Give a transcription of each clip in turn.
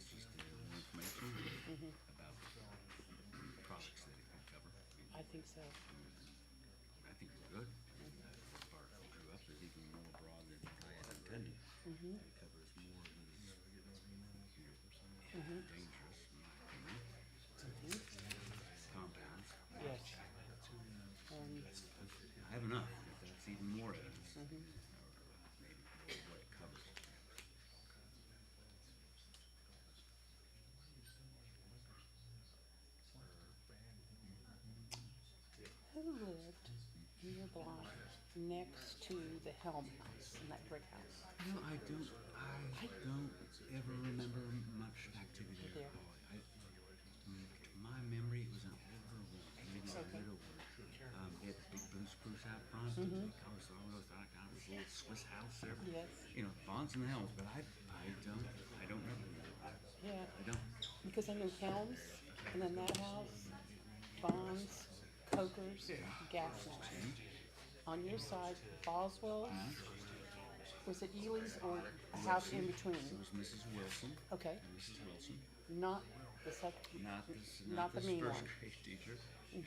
is just more information about products that it can cover. I think so. I think we're good. As far as True Up is even more broad than I had intended. It covers more than is dangerous, in my opinion. Compounds. Yes. I have enough, but that's even more evidence. Or maybe what it covers. Who lived in your block next to the Helm house, in that brick house? You know, I don't ever remember much activity There. at all. My memory was an older woman, maybe a Okay. widow woman. It had big blue spruce out front. I always thought kind of this little Swiss house there. Yes. You know, Bonds and the Helms, but I don't remember that. Yeah. I don't. Because I knew Helms, and then that house, Bonds, Coker's, Gasman. On your side, Boswell's. Was it Ely's or a house in between? It was Mrs. Wilson. Okay. And Mrs. Wilson. Not the second. Not the this mean first one. grade teacher. She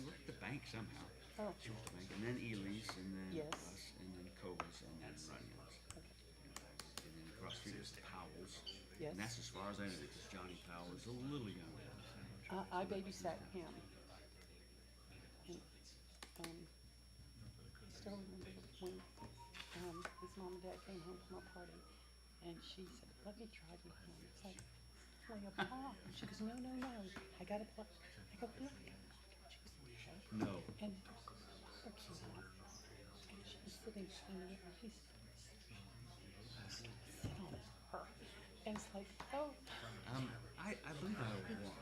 worked at the bank somehow. Oh. She worked at the bank, and then Ely's, and then Yes. us, and then Cova's, and then Runyon's. Okay. And then across the street was Powell's. Yes. And that's as far as I know, because Johnny Powell was a little younger. I babysat him. And, I still remember when his mom and dad came home from a party, and she said, "Let me drive you home." It's like, Leah, Paul. And she goes, "No, I gotta play." I go, "No, I gotta play." She goes, "Okay." No. And Robert's not. And she was sitting behind me, and he's sit on her. And it's like, oh. I believe I won.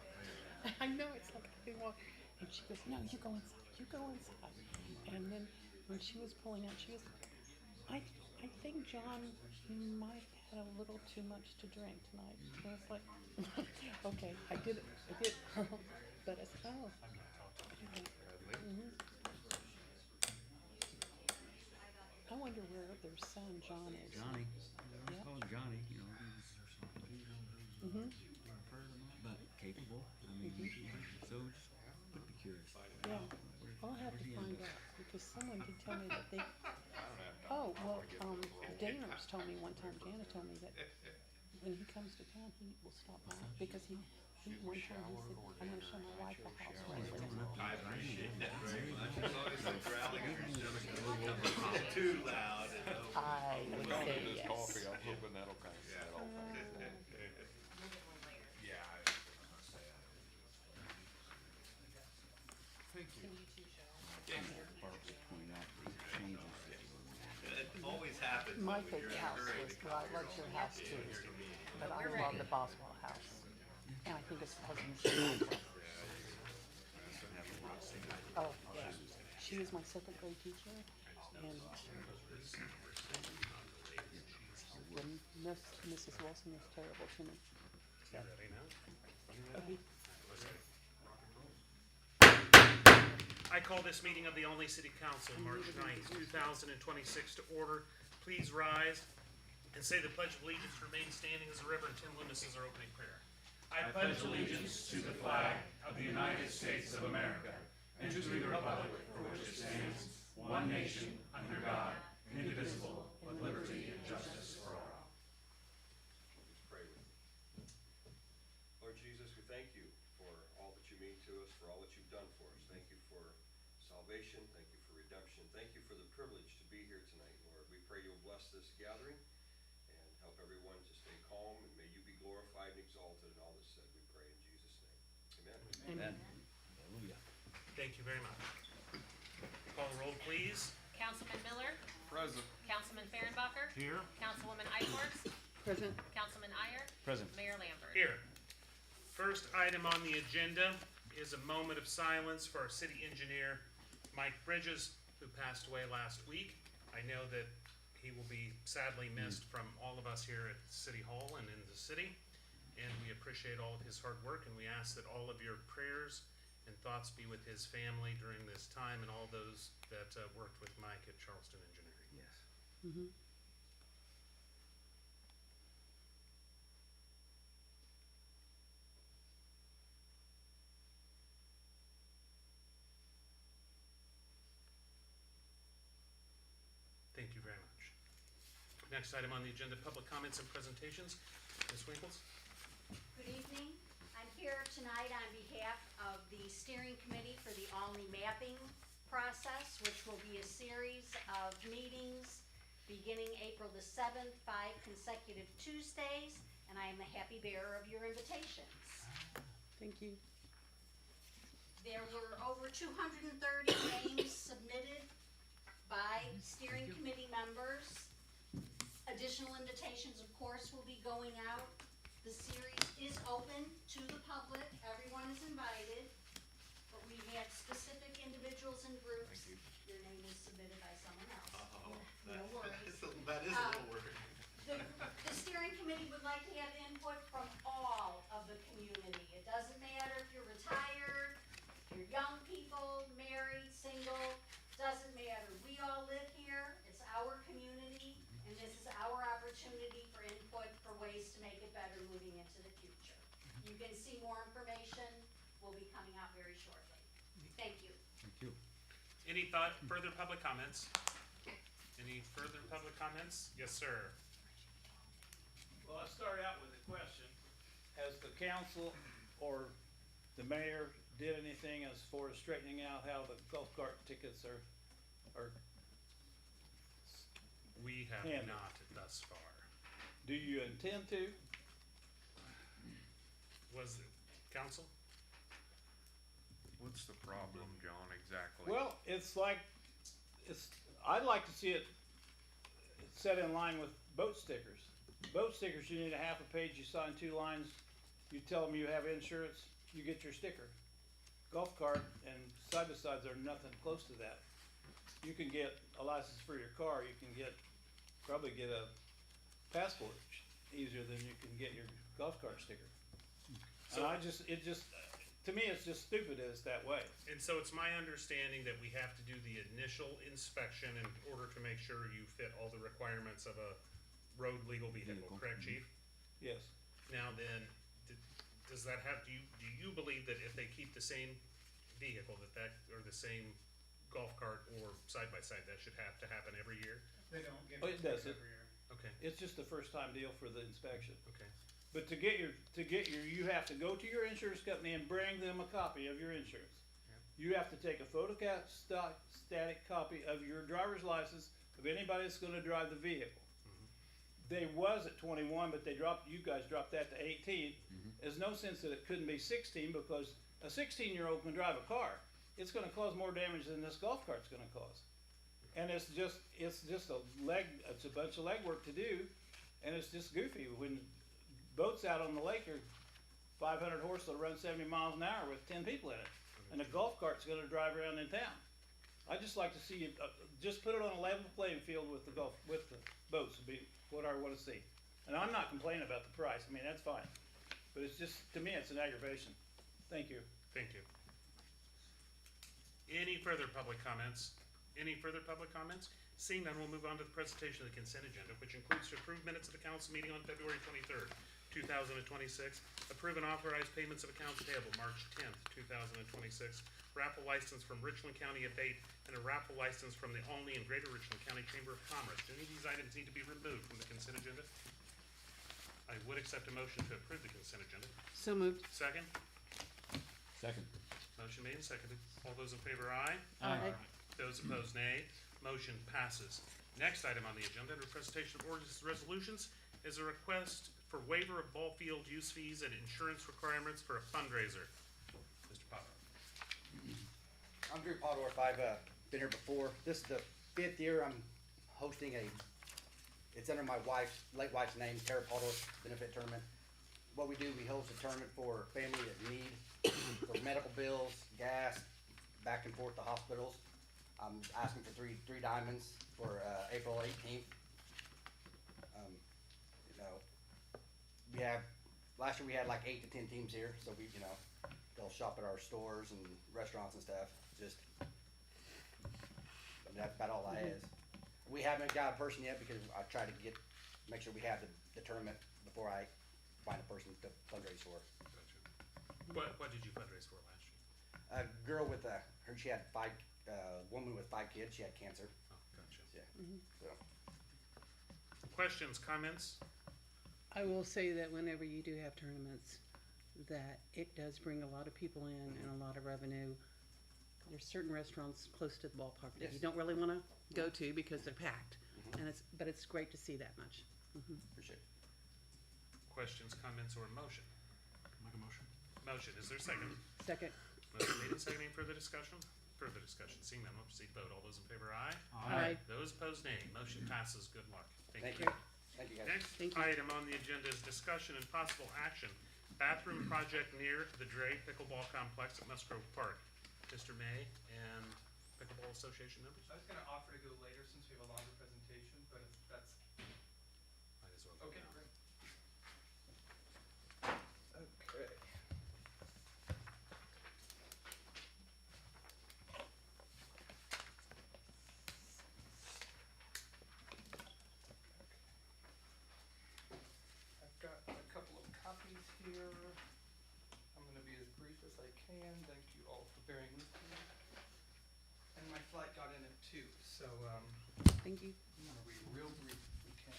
I know, it's like I didn't walk. And she goes, "No, you go inside. You go inside." And then when she was pulling out, she goes, I think John might have had a little too much to drink tonight." And I was like, okay, I did. But I said, oh. I wonder where their son John is. Johnny. I Yeah. call him Johnny, you know, but capable. I mean, so just would be curious. Yeah, I'll have to find out, because someone did tell me that they, oh, well, Daners told me one time, Jana told me that when he comes to town, he will stop by, because he one time he said, "I'm gonna show my wife the house where I live." I appreciate that very much. As long as the growling is too loud. I would say yes. Coffee, I'm hoping that'll kind of settle things. Yeah. Thank you. Barbara would point out the changes that were made. It always happens. My when you're favorite in a house hurry was, to well, I come loved your house too, but I We're love ready. the Boswell house. And I think it's because of Mrs. Boswell. Oh, yeah. She was my second grade teacher, and Mrs. Wilson was terrible to me. So. Okay. I call this meeting of the Olney City Council, March 9th, 2026 to order. Please rise and say the Pledge of Allegiance to remain standing as the Reverend Tim Loomis is our opening prayer. I pledge allegiance to the flag of the United States of America and to the republic for which it stands, one nation, under God, indivisible, with liberty and justice for all. Let's pray with you. Lord Jesus, we thank you for all that you mean to us, for all that you've done for us. Thank you for salvation. Thank you for redemption. Thank you for the privilege to be here tonight, Lord. We pray you'll bless this gathering and help everyone to stay calm, and may you be glorified and exalted in all this said. We pray in Jesus' name. Amen. Amen. Hallelujah. Thank you very much. Call the roll, please. Councilman Miller, Present. Councilman Fehrenbacher, Here. Councilwoman Eichlorz, Present. Councilman Iyer, Present. Mayor Lambert. Here. First item on the agenda is a moment of silence for our city engineer, Mike Bridges, who passed away last week. I know that he will be sadly missed from all of us here at City Hall and in the city, and we appreciate all of his hard work, and we ask that all of your prayers and thoughts be with his family during this time and all those that worked with Mike at Charleston Engineering. Yes. Next item on the agenda, public comments and presentations. Ms. Winkles? Good evening. I'm here tonight on behalf of the steering committee for the Alney mapping process, which will be a series of meetings beginning April the 7th, 5 consecutive Tuesdays, and I am a happy bearer of your invitations. Thank you. There were over 230 names submitted by steering committee members. Additional invitations, of course, will be going out. The series is open to the public, everyone is invited, but we had specific individuals and groups. Your name is submitted by someone else. No worries. That is a little word. The steering committee would like to have input from all of the community. It doesn't matter if you're retired, if you're young people, married, single, doesn't matter. We all live here, it's our community, and this is our opportunity for input for ways to make it better moving into the future. You can see more information, will be coming out very shortly. Thank you. Thank you. Any further public comments? Any further public comments? Yes, sir. Well, I'll start out with a question. Has the council or the mayor did anything as far as straightening out how the golf cart tickets are We have Handled. not thus far. do you intend to? Was it council? What's the problem, John, exactly? Well, I'd like to see it set in line with boat stickers. Boat stickers, you need a half a page, you sign 2 lines, you tell them you have insurance, you get your sticker. Golf cart and side-by-sides are nothing close to that. You can get a license for your car, you can probably get a passport easier than you can get your golf cart sticker. So- And to me, it's just stupid that it's that way. And so it's my understanding that we have to do the initial inspection in order to make sure you fit all the requirements of a road legal vehicle, correct, chief? Yes. Now then, does that have, do you believe that if they keep the same vehicle, or the same golf cart or side-by-side, that should have to happen every year? They don't get Oh, it doesn't. every year. Okay, It's just the first time deal for the inspection. okay. But to get your, you have to go to your insurance company and bring them a copy of your insurance. You have to take a static copy of your driver's license of anybody that's gonna drive the vehicle. They was at 21, but you guys dropped that to 18. There's no sense that it couldn't be 16 because a 16-year-old can drive a car. It's gonna cause more damage than this golf cart's gonna cause. And it's just a bunch of legwork to do, and it's just goofy when boats out on the lake are 500 horse that'll run 70 miles an hour with 10 people in it, and a golf cart's gonna drive around in town. I'd just like to see you, just put it on a level playing field with the boats would be what I wanna see. And I'm not complaining about the price, I mean, that's fine, but it's just, to me, it's an aggravation. Thank you. Thank you. Any further public comments? Seeing none, we'll move on to the presentation of the consent agenda, which includes to approve minutes of the council meeting on February 23rd, 2026, approve and authorize payments of accounts payable March 10th, 2026, raffle license from Richland County Abate, and a raffle license from the Alney and Greater Richland County Chamber of Commerce. Do any of these items need to be removed from the consent agenda? I would accept a motion to approve the consent agenda. So moved. Second? Second. Motion made and seconded. All those in favor, aye. Aye. Those opposed, nay. Motion passes. Next item on the agenda, under presentation of ordinances and resolutions, is a request for waiver of ball field use fees and insurance requirements for a fundraiser. Mr. Potter. I'm Drew Podorf. I've been here before. This is the 5th year I'm hosting it's under my late wife's name, Tara Podorf Benefit Tournament. What we do, we host a tournament for family that need for medical bills, gas, back and forth to hospitals. I'm asking for three diamonds for April 18th. Last year we had like 8 to 10 teams here, so they'll shop at our stores and restaurants and stuff. That's about all I is. We haven't got a person yet because I try to make sure we have the tournament before I find a person to fundraise for. Gotcha. What did you fundraise for last year? A girl she had woman with 5 kids. She had cancer. Oh, gotcha. Yeah. So Questions, comments? I will say that whenever you do have tournaments, that it does bring a lot of people in and a lot of revenue. There's certain restaurants close to the ballpark that you Yes. don't really wanna go to because they're packed. And but it's great to see that much. Appreciate it. Questions, comments, or motion? Make a motion. Motion, is there a second? Second, Motion made and seconded. Any further discussion? Further discussion. Seeing none, we'll proceed to vote. All those in favor, aye. aye. Those opposed, nay. Motion passes. Good luck. Thank you. Thank you, guys. Next Thank you. item on the agenda is discussion and possible action. Bathroom project near the Dre Pickleball Complex at Musgrove Park. Mr. May and Pickleball Association members? I was gonna offer to go later since we have a longer presentation, but if that's, Might as well go okay, now. great. Okay. I've got a couple of copies here. I'm gonna be as brief as I can. Thank you all for bearing with me. And my flight got in at 2, so, Thank you. I'm gonna read real brief if we can.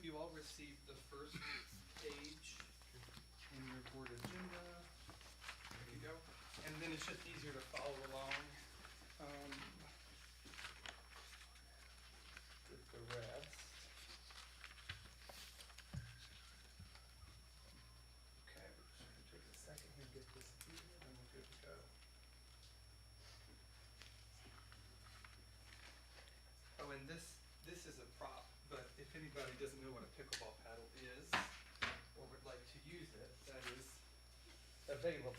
You all received the first page in your board agenda. There you go. And then it's just easier to follow along, with the rest. Okay, we're just gonna take a second here, get this here, and we're good to go. Oh, and this is a prop, but if anybody doesn't know what a pickleball paddle is, or would like to use it, that is available.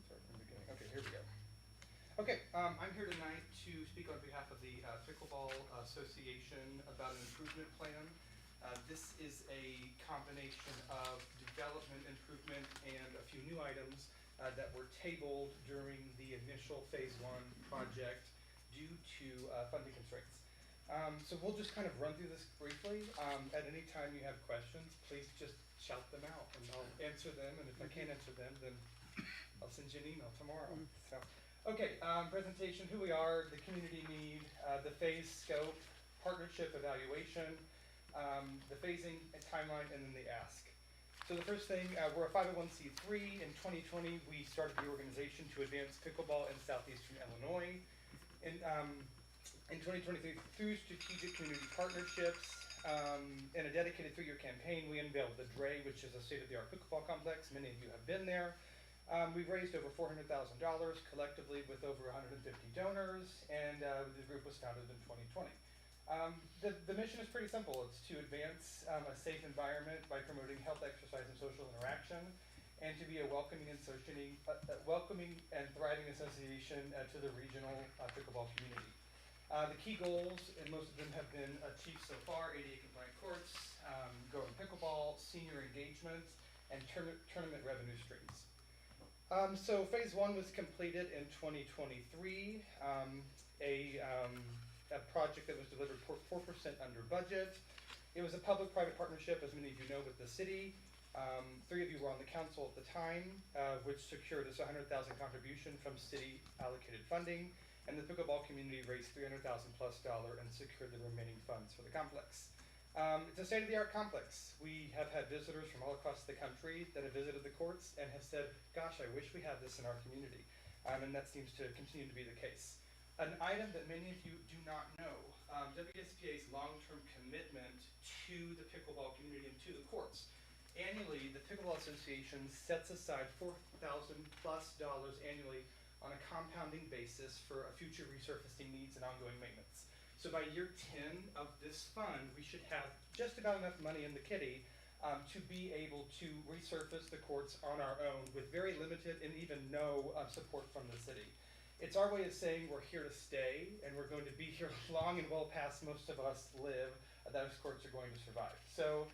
Start from the beginning. Okay, here we go. Okay, I'm here tonight to speak on behalf of the Pickleball Association about an improvement plan. This is a combination of development improvement and a few new items that were tabled during the initial phase 1 project due to funding constraints. So we'll just kind of run through this briefly. At any time you have questions, please just shout them out and I'll answer them. And if I can't answer them, then I'll send you an email tomorrow. So, okay, presentation, who we are, the community need, the phase scope, partnership evaluation, the phasing and timeline, and then the ask. So the first thing, we're a 501c3. In 2020, we started the organization to advance pickleball in southeastern Illinois. In 2023, through strategic community partnerships and a dedicated 3-year campaign, we unveiled the Dre, which is a state-of-the-art pickleball complex. Many of you have been there. We've raised over $400,000 collectively with over 150 donors, and the group was founded in 2020. The mission is pretty simple. It's to advance a safe environment by promoting health, exercise, and social interaction, and to be a welcoming and thriving association to the regional pickleball community. The key goals, and most of them have been achieved so far: ADA compliant courts, growing pickleball, senior engagement, and tournament revenue streams. So phase 1 was completed in 2023. A project that was delivered 4% under budget. It was a public-private partnership, as many of you know, with the city. 3 of you were on the council at the time, which secured us $100,000 contribution from city allocated funding, and the pickleball community raised $300,000+ and secured the remaining funds for the complex. It's a state-of-the-art complex. We have had visitors from all across the country that have visited the courts and have said, gosh, I wish we had this in our community. And that seems to continue to be the case. An item that many of you do not know, WSPA's long-term commitment to the pickleball community and to the courts. Annually, the Pickleball Association sets aside $4,000+ annually on a compounding basis for future resurfacing needs and ongoing maintenance. So by year 10 of this fund, we should have just about enough money in the kitty to be able to resurface the courts on our own with very limited and even no support from the city. It's our way of saying we're here to stay, and we're going to be here long and well past most of us live. Those courts are going to survive. So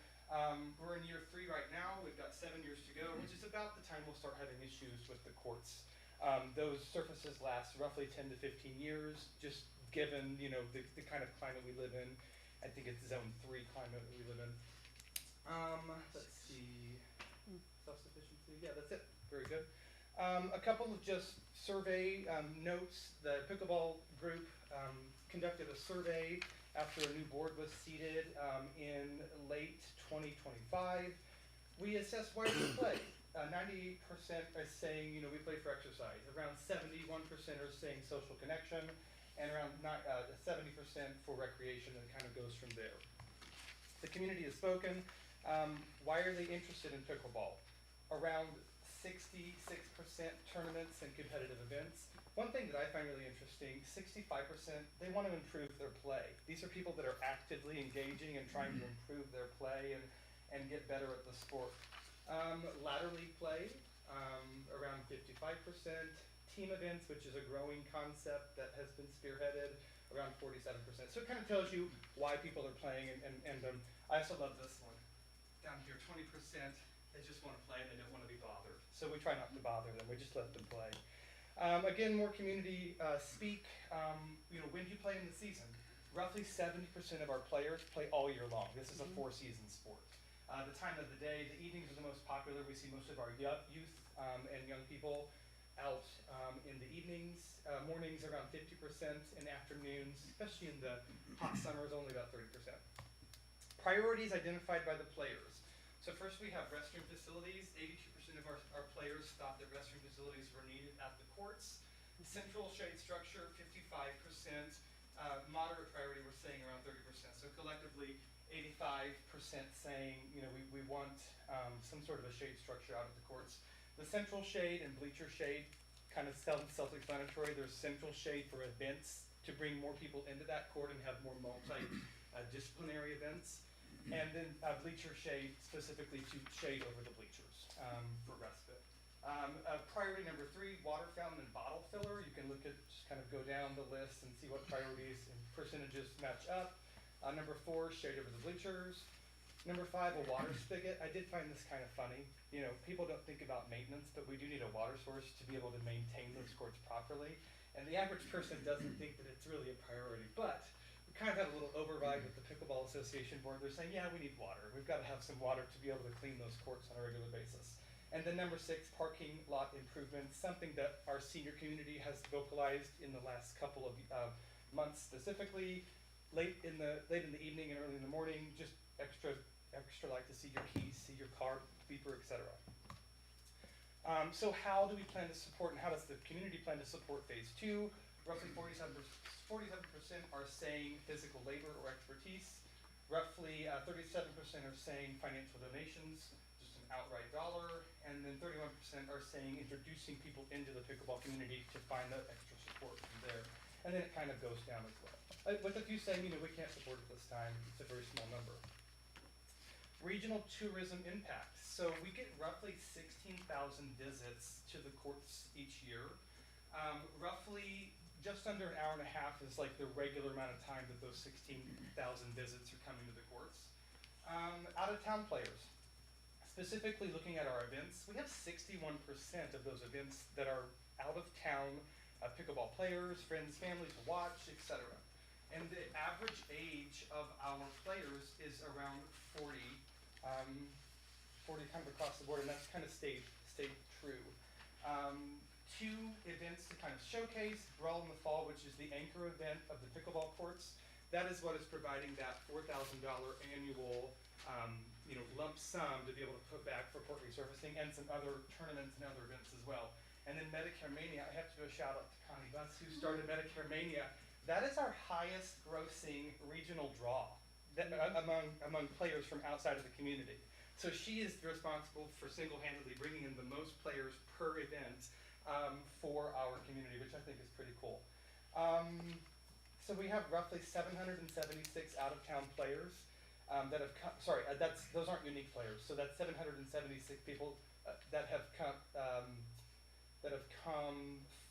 we're in year 3 right now. We've got 7 years to go, which is about the time we'll start having issues with the courts. Those surfaces last roughly 10 to 15 years, just given the kind of climate we live in. I think it's zone 3 climate that we live in. Let's see, self-sufficiency. Yeah, that's it. Very good. A couple of just survey notes. The pickleball group conducted a survey after a new board was seated in late 2025. We assessed why we play. 98% are saying, you know, we play for exercise. Around 71% are saying social connection, and around 70% for recreation, and it kind of goes from there. The community has spoken. Why are they interested in pickleball? Around 66% tournaments and competitive events. One thing that I find really interesting, 65%, they want to improve their play. These are people that are actively engaging and trying to improve their play and get better at the sport. Ladder league play, around 55%. Team events, which is a growing concept that has been spearheaded, around 47%. So it kind of tells you why people are playing, and I also love this one. Down here, 20%, they just want to play and they don't want to be bothered. So we try not to bother them, we just let them play. Again, more community speak. You know, when do you play in the season? Roughly 70% of our players play all year long. This is a 4-season sport. The time of the day, the evenings are the most popular. We see most of our youth and young people out in the evenings, mornings around 50%, and afternoons, especially in the hot summers, only about 30%. Priorities identified by the players. So first we have restroom facilities. 82% of our players thought that restroom facilities were needed at the courts. Central shade structure, 55%. Moderate priority, we're saying around 30%. So collectively, 85% saying, you know, we want some sort of a shade structure out of the courts. The central shade and bleacher shade, kind of self-explanatory. There's central shade for events to bring more people into that court and have more multi-disciplinary events. And then bleacher shade specifically to shade over the bleachers for respite. Priority number 3, water fountain and bottle filler. You can look at, just kind of go down the list and see what priorities and percentages match up. Number 4, shade over the bleachers. Number 5, a water spigot. I did find this kind of funny. You know, people don't think about maintenance, but we do need a water source to be able to maintain those courts properly. And the average person doesn't think that it's really a priority, but we kind of have a little override with the Pickleball Association board. They're saying, yeah, we need water. We've got to have some water to be able to clean those courts on a regular basis. And then number 6, parking lot improvements, something that our senior community has vocalized in the last couple of months specifically. Late in the evening and early in the morning, just extra like to see your keys, see your car beeper, etc. So how do we plan to support, and how does the community plan to support phase 2? Roughly 47% are saying physical labor or expertise. Roughly 37% are saying financial donations, just an outright dollar, and then 31% are saying introducing people into the pickleball community to find that extra support from there. And then it kind of goes down as well. With a few saying, you know, we can't support it this time, it's a very small number. Regional tourism impact. So we get roughly 16,000 visits to the courts each year. Roughly just under an hour and a half is like the regular amount of time that those 16,000 visits are coming to the courts. Out-of-town players. Specifically looking at our events, we have 61% of those events that are out-of-town pickleball players, friends, families to watch, etc. And the average age of our players is around 40 kind of across the board, and that's kind of stayed true. 2 events to kind of showcase. Brawl in the Fall, which is the anchor event of the pickleball courts. That is what is providing that $4,000 annual lump sum to be able to put back for court resurfacing, and some other tournaments and other events as well. And then Medicare Mania, I have to do a shout out to Connie Butts, who started Medicare Mania. That is our highest grossing regional draw among players from outside of the community. So she is responsible for single-handedly bringing in the most players per event for our community, which I think is pretty cool. So we have roughly 776 out-of-town players that have come, those aren't unique players, so that's 776 people that have come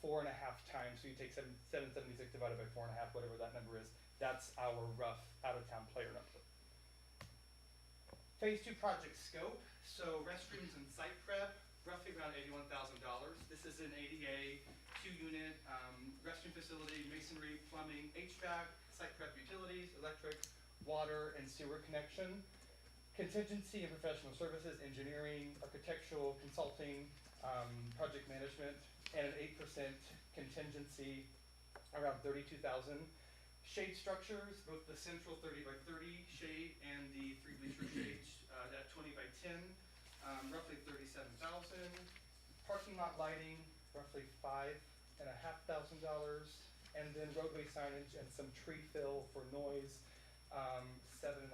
4.5 times. So you take 776 divided by 4.5, whatever that number is. That's our rough out-of-town player number. Phase 2 project scope. So restrooms and site prep, roughly around $81,000. This is an ADA 2-unit restroom facility, masonry, plumbing, HVAC, site prep utilities, electric, water, and sewer connection. Contingency and professional services, engineering, architectural, consulting, project management, and an 8% contingency, around 32,000. Shade structures, both the central 30x30 shade and the 3 bleacher shades at 20x10, roughly 37,000. Parking lot lighting, roughly $5,500, and then roadway signage and some tree fill for noise, $7,500.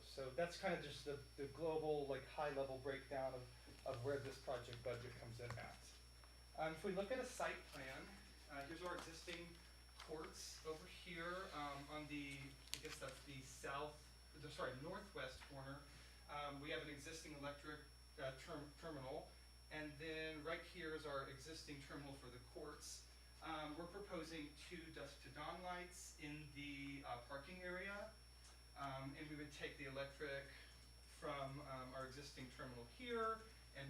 So that's kind of just the global, like, high-level breakdown of where this project budget comes in at. If we look at a site plan, here's our existing courts over here on the, I guess that's the northwest corner. We have an existing electric terminal, and then right here is our existing terminal for the courts. We're proposing 2 dusk to dawn lights in the parking area, and we would take the electric from our existing terminal here and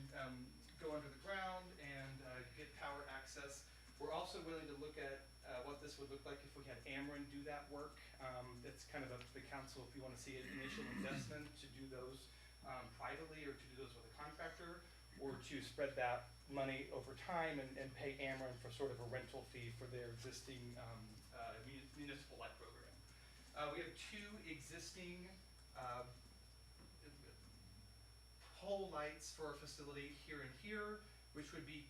go under the ground and get power access. We're also willing to look at what this would look like if we had Ameren do that work. It's kind of up to the council if you want to see an initial investment to do those privately or to do those with a contractor, or to spread that money over time and pay Ameren for sort of a rental fee for their existing municipal light program. We have 2 existing pole lights for our facility here and here, which would be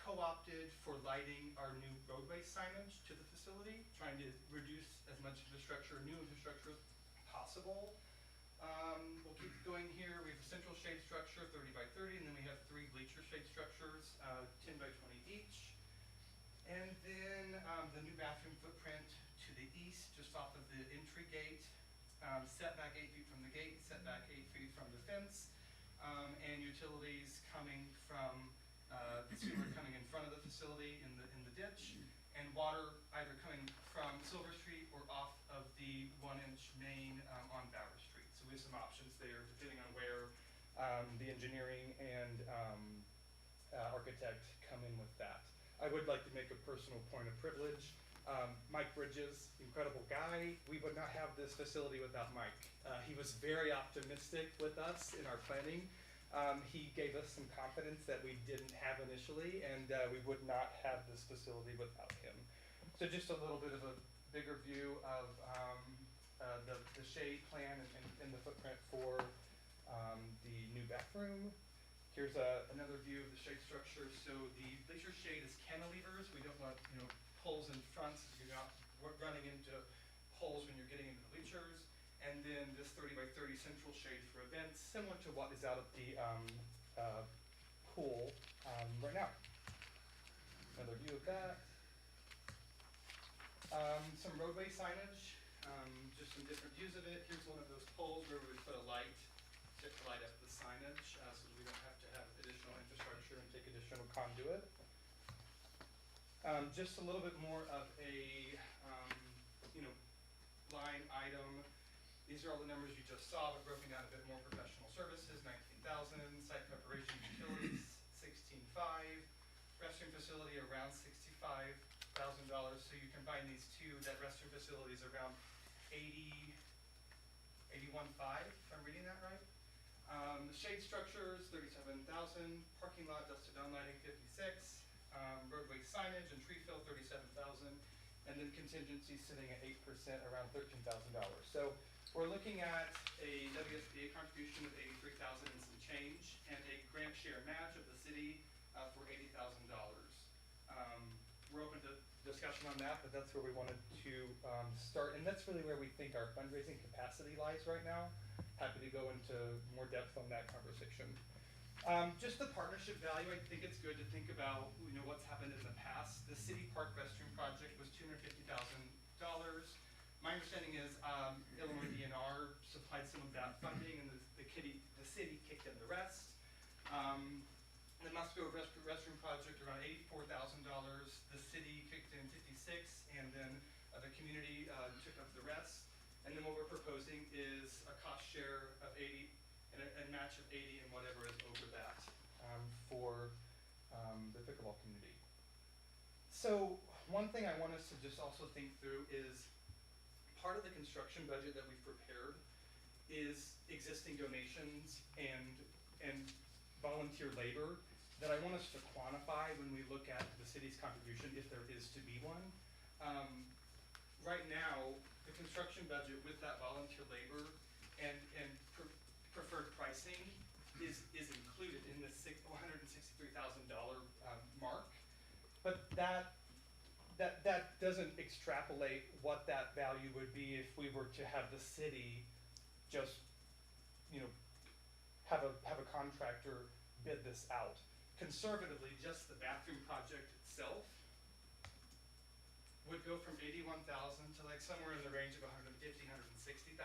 co-opted for lighting our new roadway signage to the facility, trying to reduce as much infrastructure, new infrastructure as possible. We'll keep going here. We have a central shade structure, 30x30, and then we have 3 bleacher shade structures, 10x20 each. And then the new bathroom footprint to the east, just off of the entry gate, setback 8 feet from the gate, setback 8 feet from the fence, and utilities coming from sewer coming in front of the facility in the ditch, and water either coming from Silver Street or off of the 1-inch main on Bower Street. So we have some options there depending on where the engineering and architect come in with that. I would like to make a personal point of privilege. Mike Bridges, incredible guy. We would not have this facility without Mike. He was very optimistic with us in our planning. He gave us some confidence that we didn't have initially, and we would not have this facility without him. So just a little bit of a bigger view of the shade plan and the footprint for the new bathroom. Here's another view of the shade structure. So the bleacher shade is cantilevers. We don't want poles in front, so you're not running into poles when you're getting into the bleachers. And then this 30x30 central shade for events, similar to what is out at the pool right now. Another view of that. Some roadway signage, just some different views of it. Here's one of those poles where we would put a light to light up the signage, so we don't have to have additional infrastructure and take additional conduit. Just a little bit more of a line item. These are all the numbers you just saw, but broken down a bit more. Professional services, 19,000. Site preparation utilities, 16.5. Restroom facility around $65,000. So you combine these two, that restroom facility is around 81.5, if I'm reading that right. Shade structures, 37,000. Parking lot, dust to dawn lighting, 56. Roadway signage and tree fill, 37,000. And then contingency sitting at 8%, around $13,000. So we're looking at a WSBA contribution of $83,000 and some change, and a grant share match of the city for $80,000. We're open to discussion on that, but that's where we wanted to start, and that's really where we think our fundraising capacity lies right now. Happy to go into more depth on that conversation. Just the partnership value, I think it's good to think about what's happened in the past. The City Park restroom project was $250,000. My understanding is Illinois DNR supplied some of that funding, and the city kicked in the rest. The Musco restroom project around $84,000. The city kicked in $56,000, and then the community took up the rest. And then what we're proposing is a cost share of $80,000 and a match of $80,000 and whatever is over that for the pickleball community. So one thing I want us to just also think through is part of the construction budget that we've prepared is existing donations and volunteer labor that I want us to quantify when we look at the city's contribution, if there is to be one. Right now, the construction budget with that volunteer labor and preferred pricing is included in the $163,000 mark. But that doesn't extrapolate what that value would be if we were to have the city just, have a contractor bid this out. Conservatively, just the bathroom project itself would go from 81,000 to like somewhere in the range of 150,000, 160,000.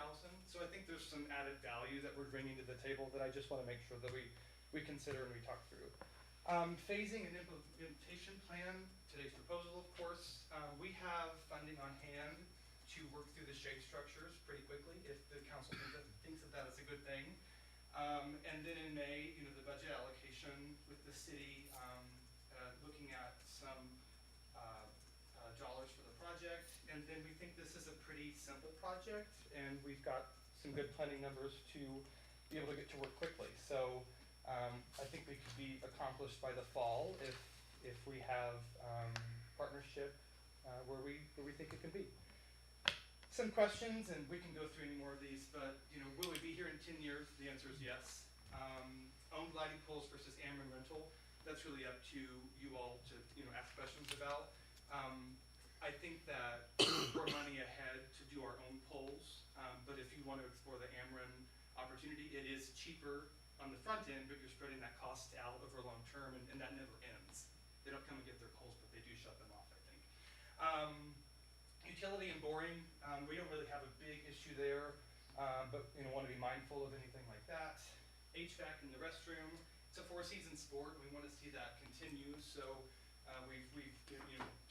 So I think there's some added value that we're bringing to the table that I just want to make sure that we consider and we talk through. Phasing and implementation plan, today's proposal, of course. We have funding on hand to work through the shade structures pretty quickly if the council thinks that is a good thing. And then in May, the budget allocation with the city, looking at some dollars for the project. And then we think this is a pretty simple project, and we've got some good planning numbers to be able to get to work quickly. So I think we could be accomplished by the fall if we have partnership where we think it can be. Some questions, and we can go through any more of these, but will we be here in 10 years? The answer is yes. Owned lighting poles versus Ameren rental, that's really up to you all to ask questions about. I think that we're money ahead to do our own poles, but if you want to explore the Ameren opportunity, it is cheaper on the front end, but you're spreading that cost out over long term, and that never ends. They don't come and get their poles, but they do shut them off, I think. Utility and boring, we don't really have a big issue there, but want to be mindful of anything like that. HVAC in the restroom, it's a 4-season sport. We want to see that continue, so we've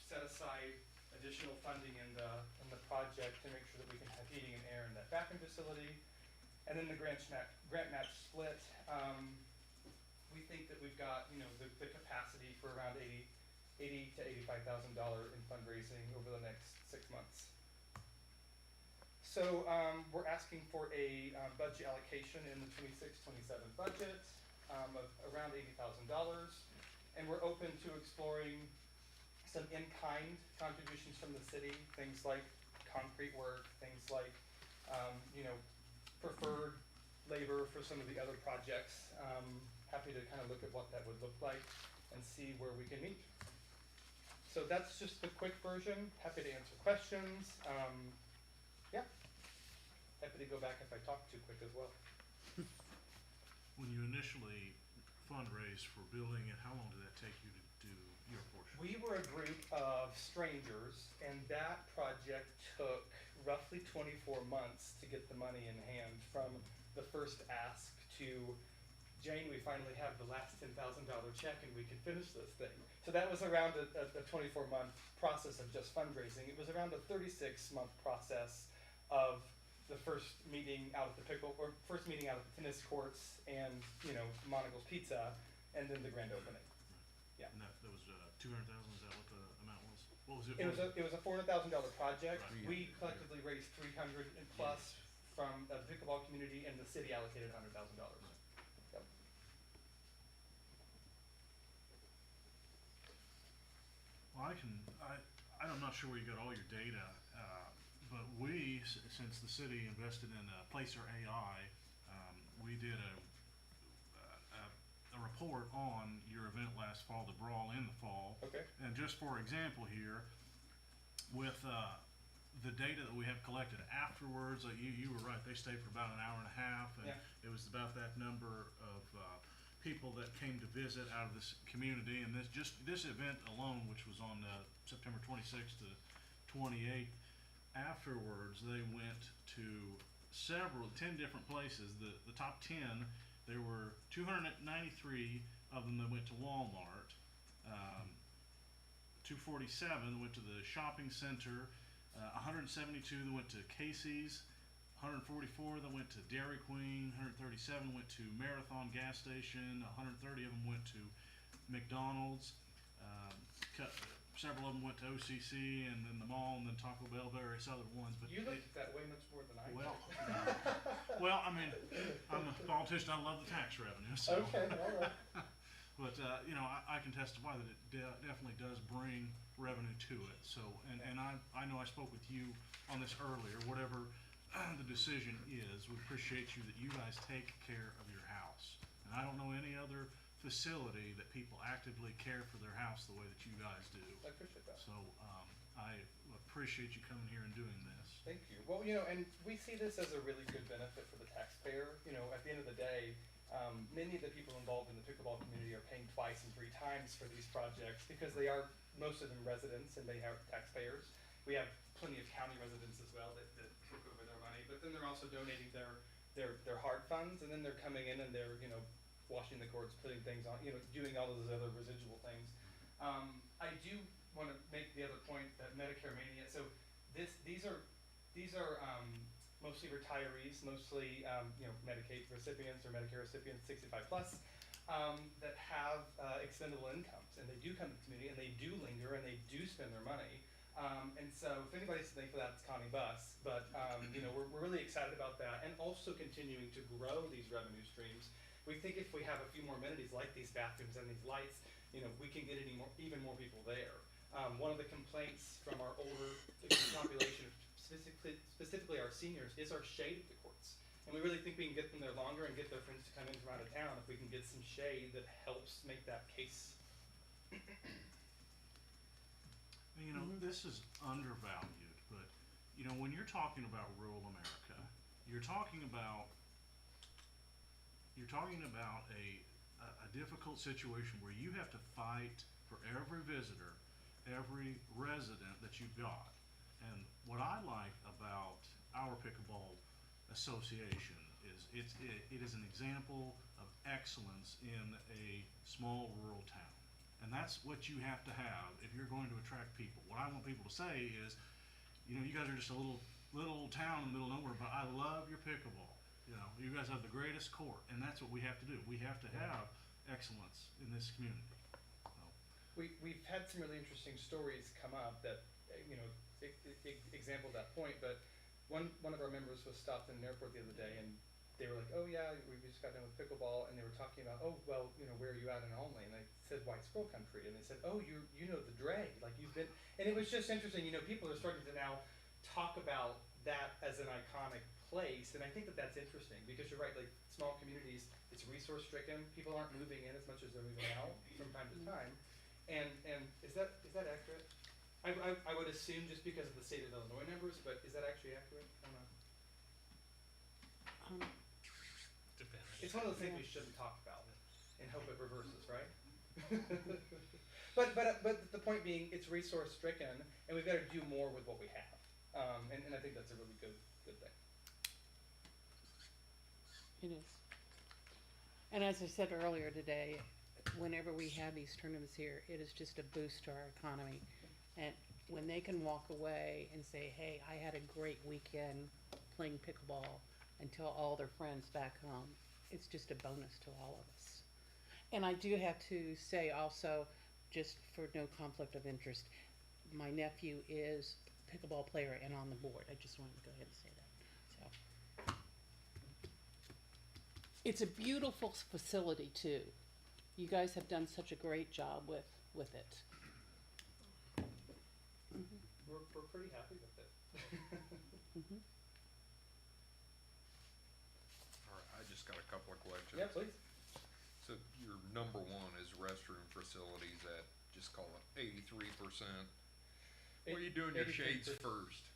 set aside additional funding in the project to make sure that we can have heating and air in that bathroom facility. And then the grant match split, we think that we've got the capacity for around $80,000 to $85,000 in fundraising over the next 6 months. So we're asking for a budget allocation in the 26-27 budget of around $80,000, and we're open to exploring some in-kind contributions from the city, things like concrete work, things like preferred labor for some of the other projects. Happy to kind of look at what that would look like and see where we can meet. So that's just the quick version. Happy to answer questions. Yeah. Happy to go back if I talk too quick as well. When you initially fundraised for building it, how long did that take you to do your portion? We were a group of strangers, and that project took roughly 24 months to get the money in hand from the first ask to Jane, we finally have the last $10,000 check and we can finish this thing. So that was around a 24-month process of just fundraising. It was around a 36-month process of the first meeting out at the first meeting out at the tennis courts and, Monagle's Pizza, and then the grand opening. Yeah. And that was $200,000, is that what the amount was? What was it? It was a $400,000 project. Right. We collectively raised $300 and plus from the pickleball community, and the city allocated $100,000. Yep. Well, I'm not sure where you got all your data, but we, since the city invested in Placer AI, we did a report on your event last fall, the Brawl in the fall. Okay. And just for example here, with the data that we have collected afterwards, you were right, they stayed for about an hour and a half, and Yeah. it was about that number of people that came to visit out of this community. And this event alone, which was on September 26th to 28th, afterwards they went to 10 different places. The top 10, there were 293 of them that went to Walmart, 247 that went to the shopping center, 172 that went to Casey's, 144 that went to Dairy Queen, 137 went to Marathon gas station, 130 of them went to McDonald's, several of them went to OCC, and then the mall, and then Taco Bell, various other ones. But you looked at that way much more than I well, did. well, I mean, I'm a politician. I love the tax revenue. So. Okay, all right. But, you know, I can testify that it definitely does bring revenue to it. So, and I know I spoke with you on this earlier, whatever the decision is, we appreciate you that you guys take care of your house. And I don't know any other facility that people actively care for their house the way that you guys do. I appreciate that. So, I appreciate you coming here and doing this. Thank you. Well, you know, and we see this as a really good benefit for the taxpayer. You know, at the end of the day, many of the people involved in the pickleball community are paying twice and 3 times for these projects because they are, most of them residents and they are taxpayers. We have plenty of county residents as well that took over their money, but then they're also donating their hard funds, and then they're coming in and they're, you know, washing the courts, putting things on, you know, doing all of those other residual things. I do want to make the other point that Medicare Mania, so these are mostly retirees, mostly you know, Medicaid recipients or Medicare recipients 65 plus that have expendable incomes, and they do come to the community and they do linger and they do spend their money. And so if anybody's to thank for that, it's Connie Buss. But you know, we're really excited about that, and also continuing to grow these revenue streams. We think if we have a few more amenities like these bathrooms and these lights, you know, we can get even more people there. One of the complaints from our older population, specifically our seniors, is our shade at the courts. And we really think we can get them there longer and get their friends to come in from out of town if we can get some shade that helps make that case. You know, this is undervalued, but, you know, when you're talking about rural America, you're talking about a difficult situation where you have to fight for every visitor, every resident that you've got. And what I like about our pickleball association is it is an example of excellence in a small rural town. And that's what you have to have if you're going to attract people. What I want people to say is, you know, you guys are just a little town in the middle of nowhere, but I love your pickleball. You know, you guys have the greatest court, and that's what we have to do. We have to have excellence in this community. So. We've had some really interesting stories come up that, you know, example that point, but one of our members was stopped in an airport the other day, and they were like, oh yeah, we just got done with pickleball, and they were talking about, oh, well, you know, where are you at in Olney? And I said, White Squirrel Country, and they said, oh, you know the Dre, like you've been, and it was just interesting, you know, people are starting to now talk about that as an iconic place, and I think that that's interesting, because you're right, like, small communities, it's resource stricken, people aren't moving in as much as they're moving out from time to time, and is that accurate? I would assume just because of the state of Illinois numbers, but is that actually accurate? I don't know. Depends. It's one of those things we shouldn't talk about and hope it reverses, right? but the point being, it's resource stricken, and we've got to do more with what we have, and I think that's a really good thing. It is. And as I said earlier today, whenever we have these tournaments here, it is just a boost to our economy. And when they can walk away and say, hey, I had a great weekend playing pickleball, and tell all their friends back home, it's just a bonus to all of us. And I do have to say also, just for no conflict of interest, my nephew is a pickleball player and on the board. I just wanted to go ahead and say that. So it's a beautiful facility too. You guys have done such a great job with it. We're pretty happy with it. All right, I just got a couple of questions. Yeah, please. So your number one is restroom facilities at, just call it 83%. Why are you doing your shades first?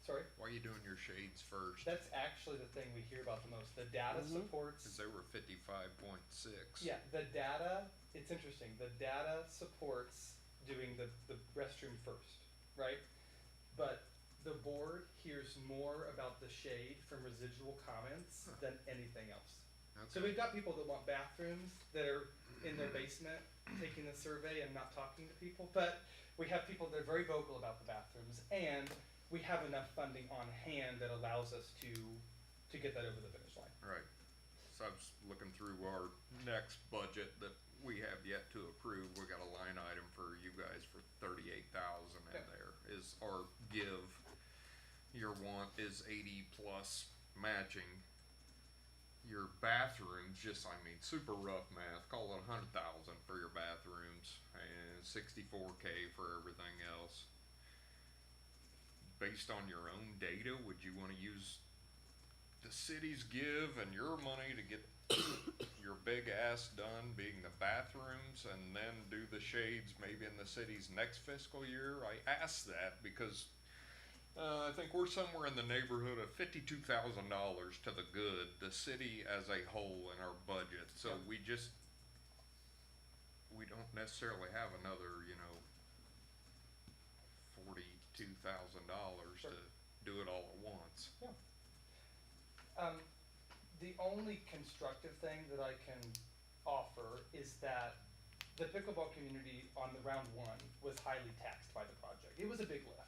Sorry? Why are you doing your shades first? That's actually the thing we hear about the most. The data supports. Because they were 55.6. Yeah, the data, it's interesting. The data supports doing the restroom first, right? But the board hears more about the shade from residual comments than anything else. Okay. So we've got people that want bathrooms that are in their basement taking the survey and not talking to people, but we have people that are very vocal about the bathrooms, and we have enough funding on hand that allows us to get that over the finish line. Right. So I was looking through our next budget that we have yet to approve. We got a line item for you guys for 38,000 in there. Is our give, your want is 80 plus matching. your bathrooms, just, I mean, super rough math, call it 100,000 for your bathrooms and 64K for everything else. Based on your own data, would you wanna use the city's give and your money to get your big ass done, being the bathrooms, and then do the shades maybe in the city's next fiscal year? I ask that because I think we're somewhere in the neighborhood of $52,000 to the good, the city as a whole in our budget. So we don't necessarily have another, $42,000 Sure. to do it all at once. The only constructive thing that I can offer is that the pickleball community on the round one was highly taxed by the project. It was a big lift.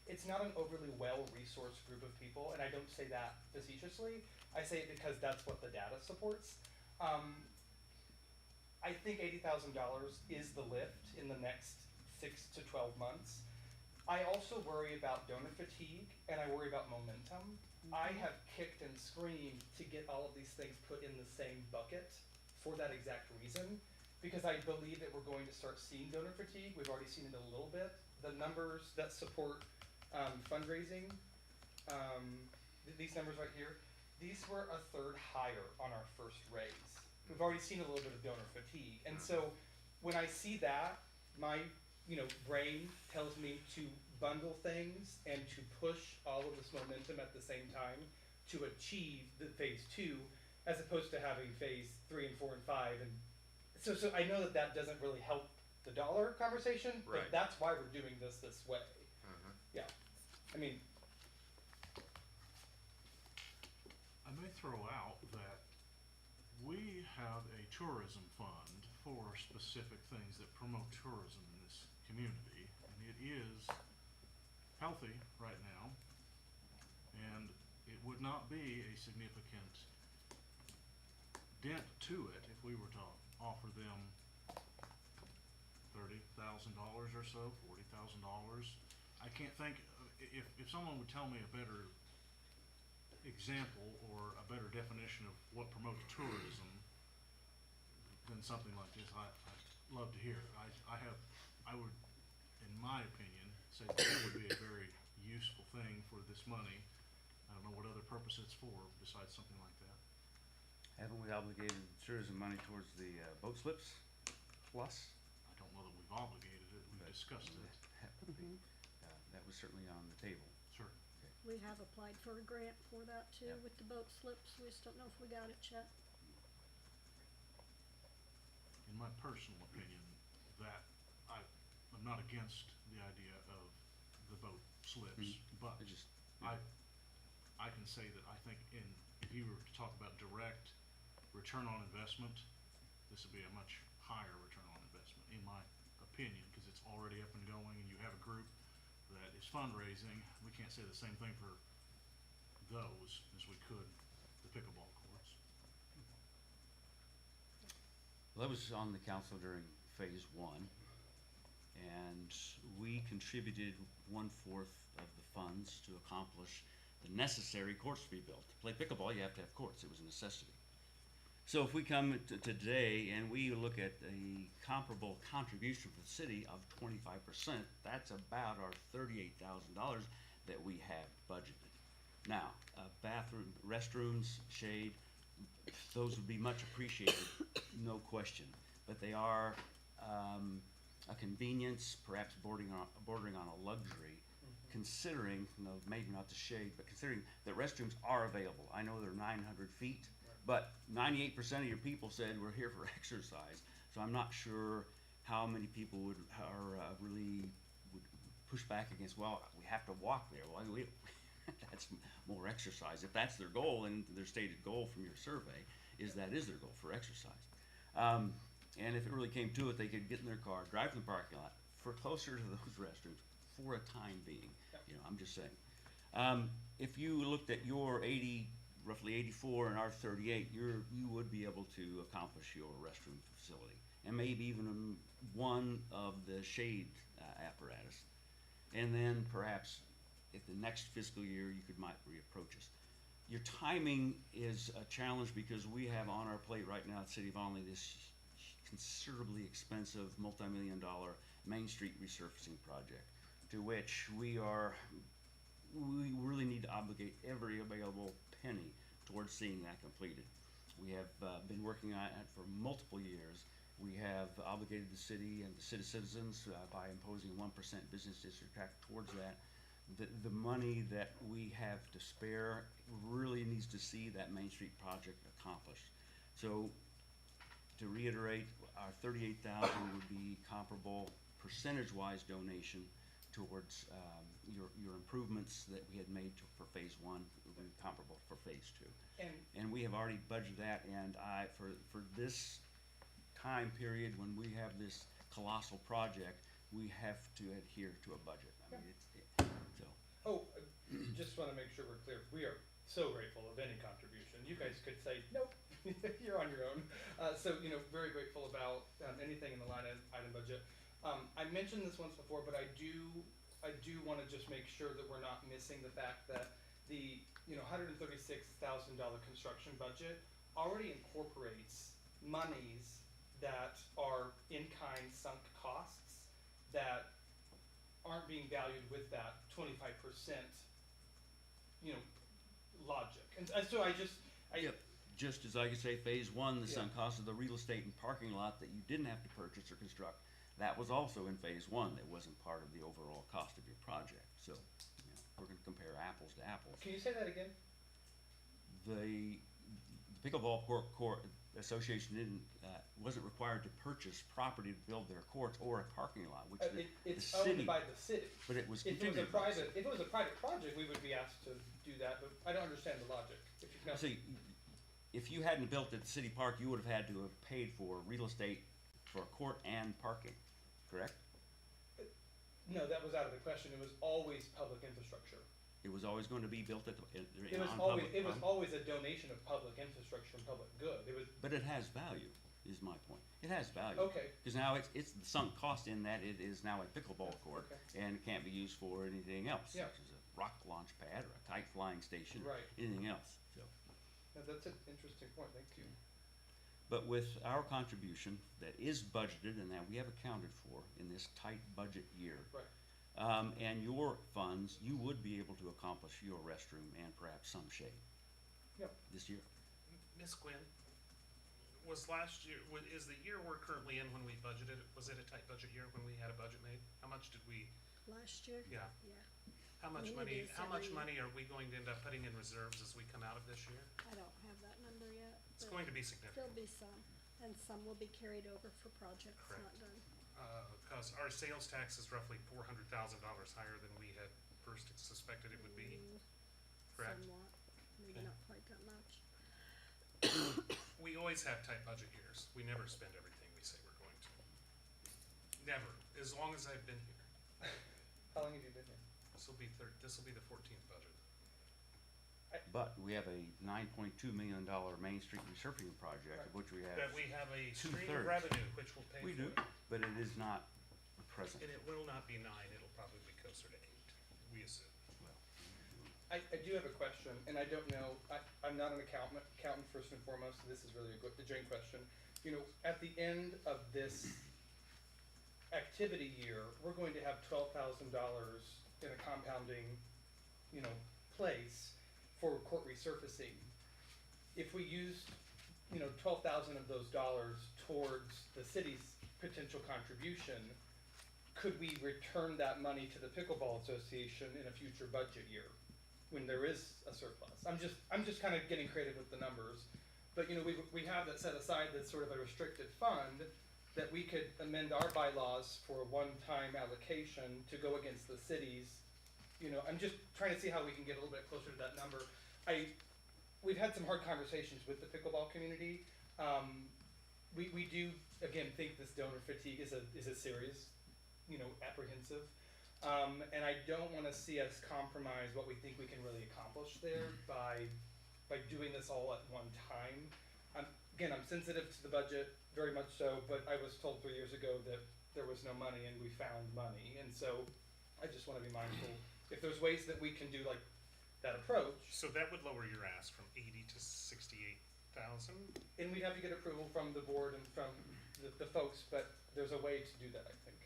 It's not an overly well-resourced group of people, and I don't say that facetiously. I say it because that's what the data supports. I think $80,000 is the lift in the next 6 to 12 months. I also worry about donor fatigue, and I worry about momentum. I have kicked and screamed to get all of these things put in the same bucket for that exact reason, because I believe that we're going to start seeing donor fatigue. We've already seen it a little bit. The numbers that support fundraising, these numbers right here, these were a third higher on our first raise. We've already seen a little bit of donor fatigue. And so when I see that, my brain tells me to bundle things and to push all of this momentum at the same time to achieve the phase 2, as opposed to having phase 3 and 4 and 5. And so I know that doesn't really help the dollar conversation, but Right. that's why we're doing this way. Yeah, I mean, I may throw out that we have a tourism fund for specific things that promote tourism in this community, and it is healthy right now, and it would not be a significant dent to it if we were to offer them $30,000 or so, $40,000. I can't think, if someone would tell me a better example or a better definition of what promotes tourism than something like this, I'd love to hear it. I would, in my opinion, say that would be a very useful thing for this money. I don't know what other purpose it's for besides something like that. Haven't we obligated tourism money towards the boat slips plus? I don't know that we've obligated it, we've discussed it. That was certainly on the table. Sure. We have applied for a grant for that too, Yep. with the boat slips. We just don't know if we got it yet. In my personal opinion, that I'm not against the idea of the boat slips, but I just, I can say that I think if you were to talk about direct return on investment, this would be a much higher return on investment, in my opinion, because it's already up and going and you have a group that is fundraising. We can't say the same thing for those as we could the pickleball courts. well, I was on the council during phase 1, and we contributed 1/4 of the funds to accomplish the necessary courts to be built. To play pickleball, you have to have courts. It was a necessity. So if we come to today and we look at a comparable contribution for the city of 25%, that's about our $38,000 that we have budgeted. Now, bathroom, restrooms, shade, those would be much appreciated, no question. But they are a convenience, perhaps bordering on a luxury, considering, maybe not the shade, but considering that restrooms are available. I know they're 900 feet, but 98% of your people said we're here for exercise. So I'm not sure how many people would push back against, well, we have to walk there. Well, that's more exercise. If that's their goal, and their stated goal from your survey is that is their goal for exercise. And if it really came to it, they could get in their car, drive to the parking lot, for closer to those restrooms for a time being. I'm just saying. If you looked at your roughly 84 and our 38, you would be able to accomplish your restroom facility, and maybe even one of the shade apparatus. And then perhaps if the next fiscal year you might reapproach us. your timing is a challenge because we have on our plate right now at City of Olney this considerably expensive multi-million-dollar Main Street resurfacing project, to which we really need to obligate every available penny towards seeing that completed. We have been working on it for multiple years. We have obligated the city and the citizens by imposing 1% business district tax towards that. The money that we have to spare really needs to see that Main Street project accomplished. So, to reiterate, our $38,000 would be comparable percentage-wise donation towards your improvements that we had made for phase one, would be comparable for phase two. And we have already budgeted that, and for this time period when we have this colossal project, we have to adhere to a budget. I mean, Just wanna make sure we're clear, we are so grateful of any contribution. You guys could say, nope, you're on your own. So, very grateful about anything in the line item budget. I mentioned this once before, but I do wanna just make sure that we're not missing the fact that the, $136,000 construction budget already incorporates monies that are in-kind sunk costs that aren't being valued with that 25%, logic. And so just as I could say, phase one, the sunk cost of the real estate and parking lot that you didn't have to purchase or construct, that was also in phase one. That wasn't part of the overall cost of your project. So, we're going to compare apples to apples. Can you say that again? The Pickleball Court Association wasn't required to purchase property to build their courts or a parking lot, which it's the city, owned by the city. but it was If it was contributed by the city. if it was a private project, we would be asked to do that, but I don't understand the logic. If you can See, if you hadn't built at the city park, you would have had to have paid for real estate for a court and parking, correct? No, that was out of the question. It was always public infrastructure. It was always going to be built at the, It was on always, public it was property. always a donation of public infrastructure and public good. It was, But it has value, is my point. It has value. okay, Because now it's the sunk cost in that it is now a pickleball court Okay. and it can't be used for anything else, Yeah. such as a rock launch pad or a kite flying station, right. anything else. So, No, that's an interesting point. Thank you. but with our contribution that is budgeted and that we have accounted for in this tight budget year, Right. and your funds, you would be able to accomplish your restroom and perhaps some shade. Yep. This year. Ms. Quinn, was last year, is the year we're currently in when we budgeted, was it a tight budget year when we had a budget made? How much did we, Last year? yeah, Yeah, how much mean, it money, is how much every- money are we going to end up putting in reserves as we come out of this year? I don't have that number yet. It's but going to be significant. There'll be some, and some will be carried over for projects not Correct. done. Cause our sales tax is roughly $400,000 higher than we had first suspected it would be, correct? Somewhat, maybe Okay. not quite that much. We always have tight budget years. We never spend everything we say we're going to. Never, as long as I've been here. How long have you been here? This'll be the 14th budget. But we have a $9.2 million Main Street resurfacing project, of which we have. That we have a stream of Two-thirds. revenue, which will pay for We do, it. but it is not present. And it will not be 9, it'll probably be closer to 8, we assume. I do have a question, and I don't know, I'm not an accountant first and foremost, so this is really a Jane question. At the end of this activity year, we're going to have $12,000 in a compounding, place for court resurfacing. If we used, 12,000 of those dollars towards the city's potential contribution, could we return that money to the Pickleball Association in a future budget year when there is a surplus? I'm just kind of getting creative with the numbers, but we have that set aside that's sort of a restricted fund that we could amend our bylaws for a one-time allocation to go against the cities. I'm just trying to see how we can get a little bit closer to that number. We've had some hard conversations with the pickleball community. We do, again, think this donor fatigue is a serious, apprehensive. And I don't wanna see us compromise what we think we can really accomplish there by doing this all at one time. Again, I'm sensitive to the budget, very much so, but I was told 3 years ago that there was no money and we found money. And so I just wanna be mindful. If there's ways that we can do like that approach. So that would lower your ask from 80 to 68,000. And we'd have to get approval from the board and from the folks, but there's a way to do that, I think.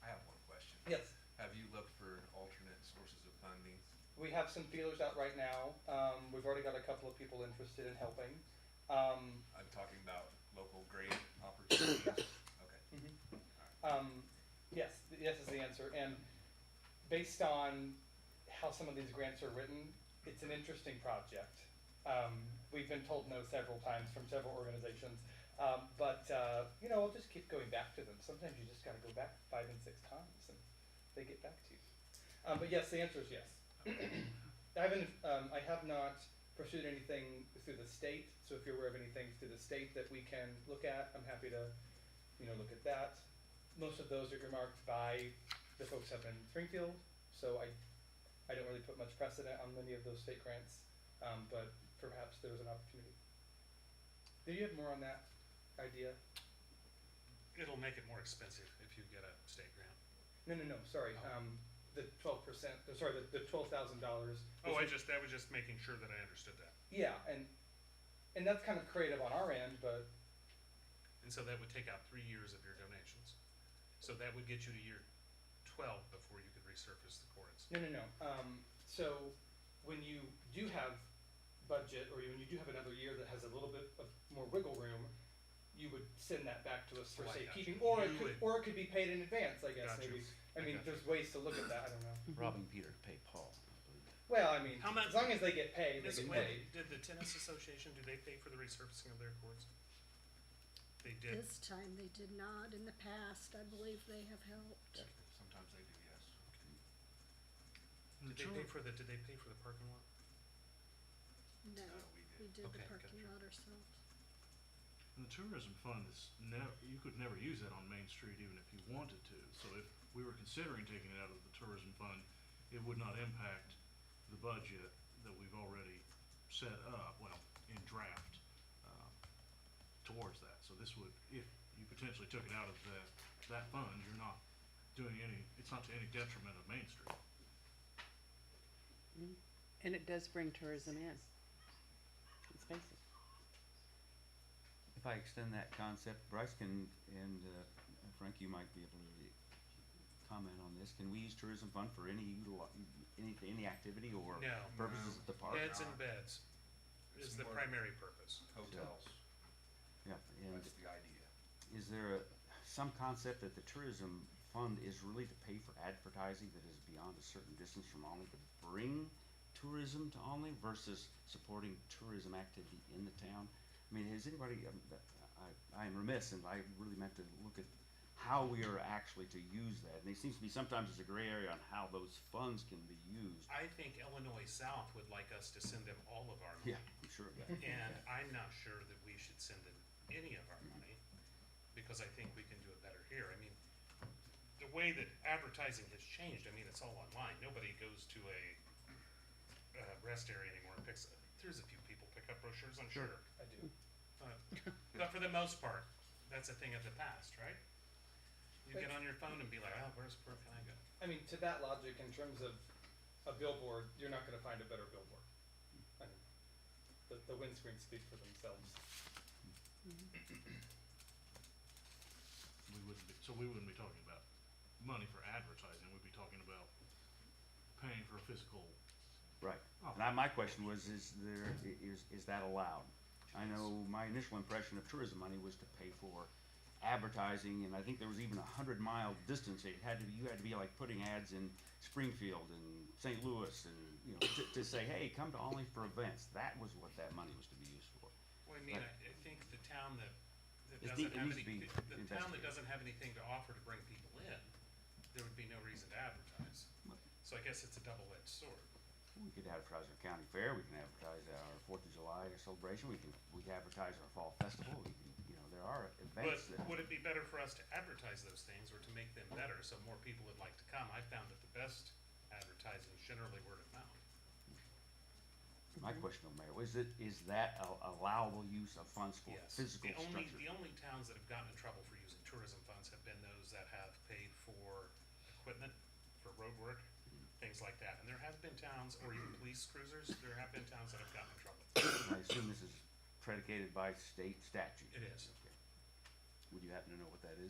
I have one question. Yes, Have you looked for alternate sources of funding? we have some feelers out right now. We've already got a couple of people interested in helping. I'm talking about local grant opportunities. Okay. Yes is the answer, and based on how some of these grants are written, it's an interesting project. We've been told no several times from several organizations, but you know, we'll just keep going back to them. Sometimes you just gotta go back 5 and 6 times and they get back to you. But yes, the answer is yes. I have not pursued anything through the state, so if you're aware of anything through the state that we can look at, I'm happy to, look at that. Most of those are earmarked by the folks up in Springfield, so I don't really put much precedent on many of those state grants, but perhaps there was an opportunity. Do you have more on that idea? It'll make it more expensive if you get a state grant. No, sorry, the 12%, sorry, the $12,000. Oh, that was just making sure that I understood that. Yeah, and that's kind of creative on our end, but And so that would take out 3 years of your donations. So that would get you to year 12 before you could resurface the courts. no. So when you do have budget, or when you do have another year that has a little bit of more wiggle room, you would send that back to us for Oh, I got you. safekeeping, or You it could be paid in advance, I guess, Got you. maybe. I mean, got you. there's ways to look at that, I don't know. Robbing Peter to pay Paul, I believe. Well, I mean, How much- as long as they get paid, they This, get wait, paid. did the tennis association, do they pay for the resurfacing of their courts? They did. This time they did not. In the past, I believe they have helped. Sometimes they do, yes. Did they pay for the parking lot? No, we did. we did the Okay, parking gotcha. lot ourselves. And the tourism fund is you could never use that on Main Street even if you wanted to. So if we were considering taking it out of the tourism fund, it would not impact the budget that we've already set up, well, in draft, towards that. So this would, if you potentially took it out of that fund, you're not doing it's not to any detriment of Main Street. And it does bring tourism in. Let's face it. If I extend that concept, Bryce and Frank, you might be able to comment on this. Can we use tourism fund for any activity or No. purposes at the park? Heads and beds It's is the more- primary purpose. Hotels, Yeah, and that's the idea. is there some concept that the tourism fund is really to pay for advertising that is beyond a certain distance from Olney to bring tourism to Olney versus supporting tourism activity in the town? I mean, has anybody, I am remiss, and I really meant to look at how we are actually to use that. And it seems to be sometimes there's a gray area on how those funds can be used. I think Illinois South would like us to send them all of our money. Yeah, I'm sure of that. And I'm not sure that we should send them any of our money, because I think we can do it better here. I mean, the way that advertising has changed, I mean, it's all online. Nobody goes to a rest area anymore and there's a few people pick up brochures, I'm sure. I do. But for the most part, that's a thing of the past, right? You get on your phone and be like, oh, where can I go? I mean, to that logic, in terms of a billboard, you're not gonna find a better billboard. I mean, the windscreens speak for themselves. We wouldn't be talking about money for advertising, we'd be talking about paying for a physical. Right. Oh. And my question was, is that allowed? I know my initial impression of tourism money was to pay for advertising, and I think there was even a 100-mile distance. You had to be like putting ads in Springfield and St. Louis, and to say, hey, come to Olney for events. That was what that money was to be used for. Well, I mean, I think the town that It doesn't have needs to be the town that investigated. doesn't have anything to offer to bring people in, there would be no reason to advertise. So I guess it's a double-edged sword. We could advertise our county fair. We can advertise our 4th of July celebration. We can advertise our fall festival. We can, there are But events that. would it be better for us to advertise those things or to make them better so more people would like to come? I found that the best advertising is generally word of mouth. My question, though, Mayor, is that allowable use of funds for Yes. physical The structure? only towns that have gotten in trouble for using tourism funds have been those that have paid for equipment, for road work, things like that. And there have been towns, or even police cruisers, there have been towns that have gotten in trouble. I assume this is predicated by state statute. It is. Would you happen to know what that is?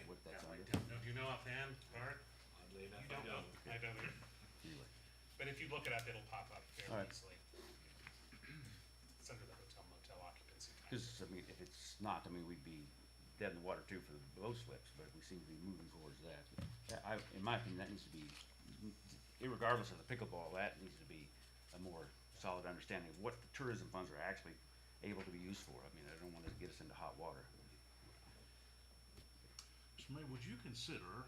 What that's I under? don't know. Do you know offhand, Art? Oddly enough, You don't know? I don't either. Anyway. But if you look it up, it'll pop up All fairly right. easily. It's under the hotel motel occupancy tax. Because, I mean, if it's not, I mean, we'd be dead in the water too for the bow slips, but we seem to be moving towards that. In my opinion, that needs to be, irregardless of the pickleball, that needs to be a more solid understanding of what the tourism funds are actually able to be used for. I mean, I don't want to get us into hot water. Mr. Mayor, would you consider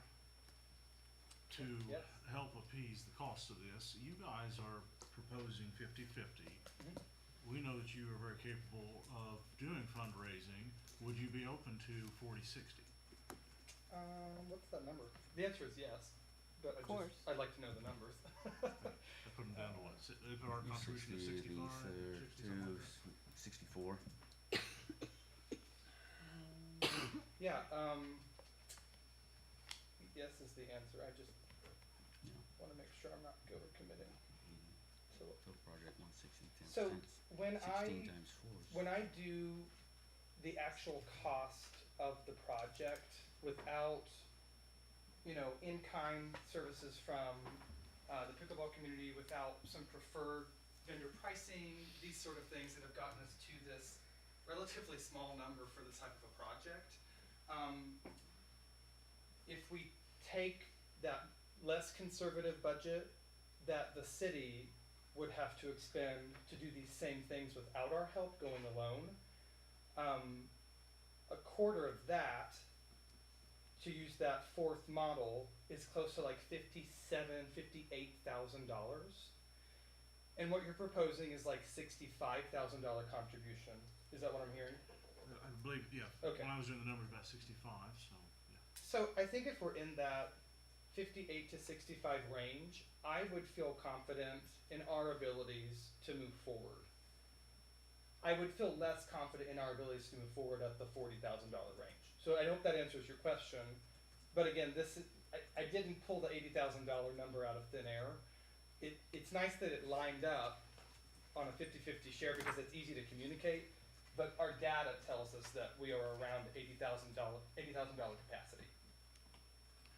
to Yes. help appease the cost of this? You guys are proposing 50/50. Mhm. We know that you are very capable of doing fundraising. Would you be open to 40/60? What's that number? The answer is yes, but I'd like to know the numbers. I put them down to what, if our contribution is 65, 60, something like that? 64. Yeah, yes is the answer. I just Yeah. wanna make sure I'm not overcommitting. So, Total project 160, 10 so cents. when 16 I, times 4 is. when I do the actual cost of the project without, in-kind services from, the pickleball community, without some preferred vendor pricing, these sort of things that have gotten us to this relatively small number for this type of a project. If we take that less conservative budget that the city would have to expend to do these same things without our help going alone, a quarter of that, to use that fourth model, is close to like $58,000. And what you're proposing is like $65,000 contribution. Is that what I'm hearing? I believe, yeah. Okay. When I was doing the numbers, about 65, so, yeah. So I think if we're in that 58 to 65 range, I would feel confident in our abilities to move forward. I would feel less confident in our abilities to move forward at the $40,000 range. So I hope that answers your question. But again, I didn't pull the $80,000 number out of thin air. It's nice that it lined up on a 50-50 share because it's easy to communicate. But our data tells us that we are around $80,000 capacity.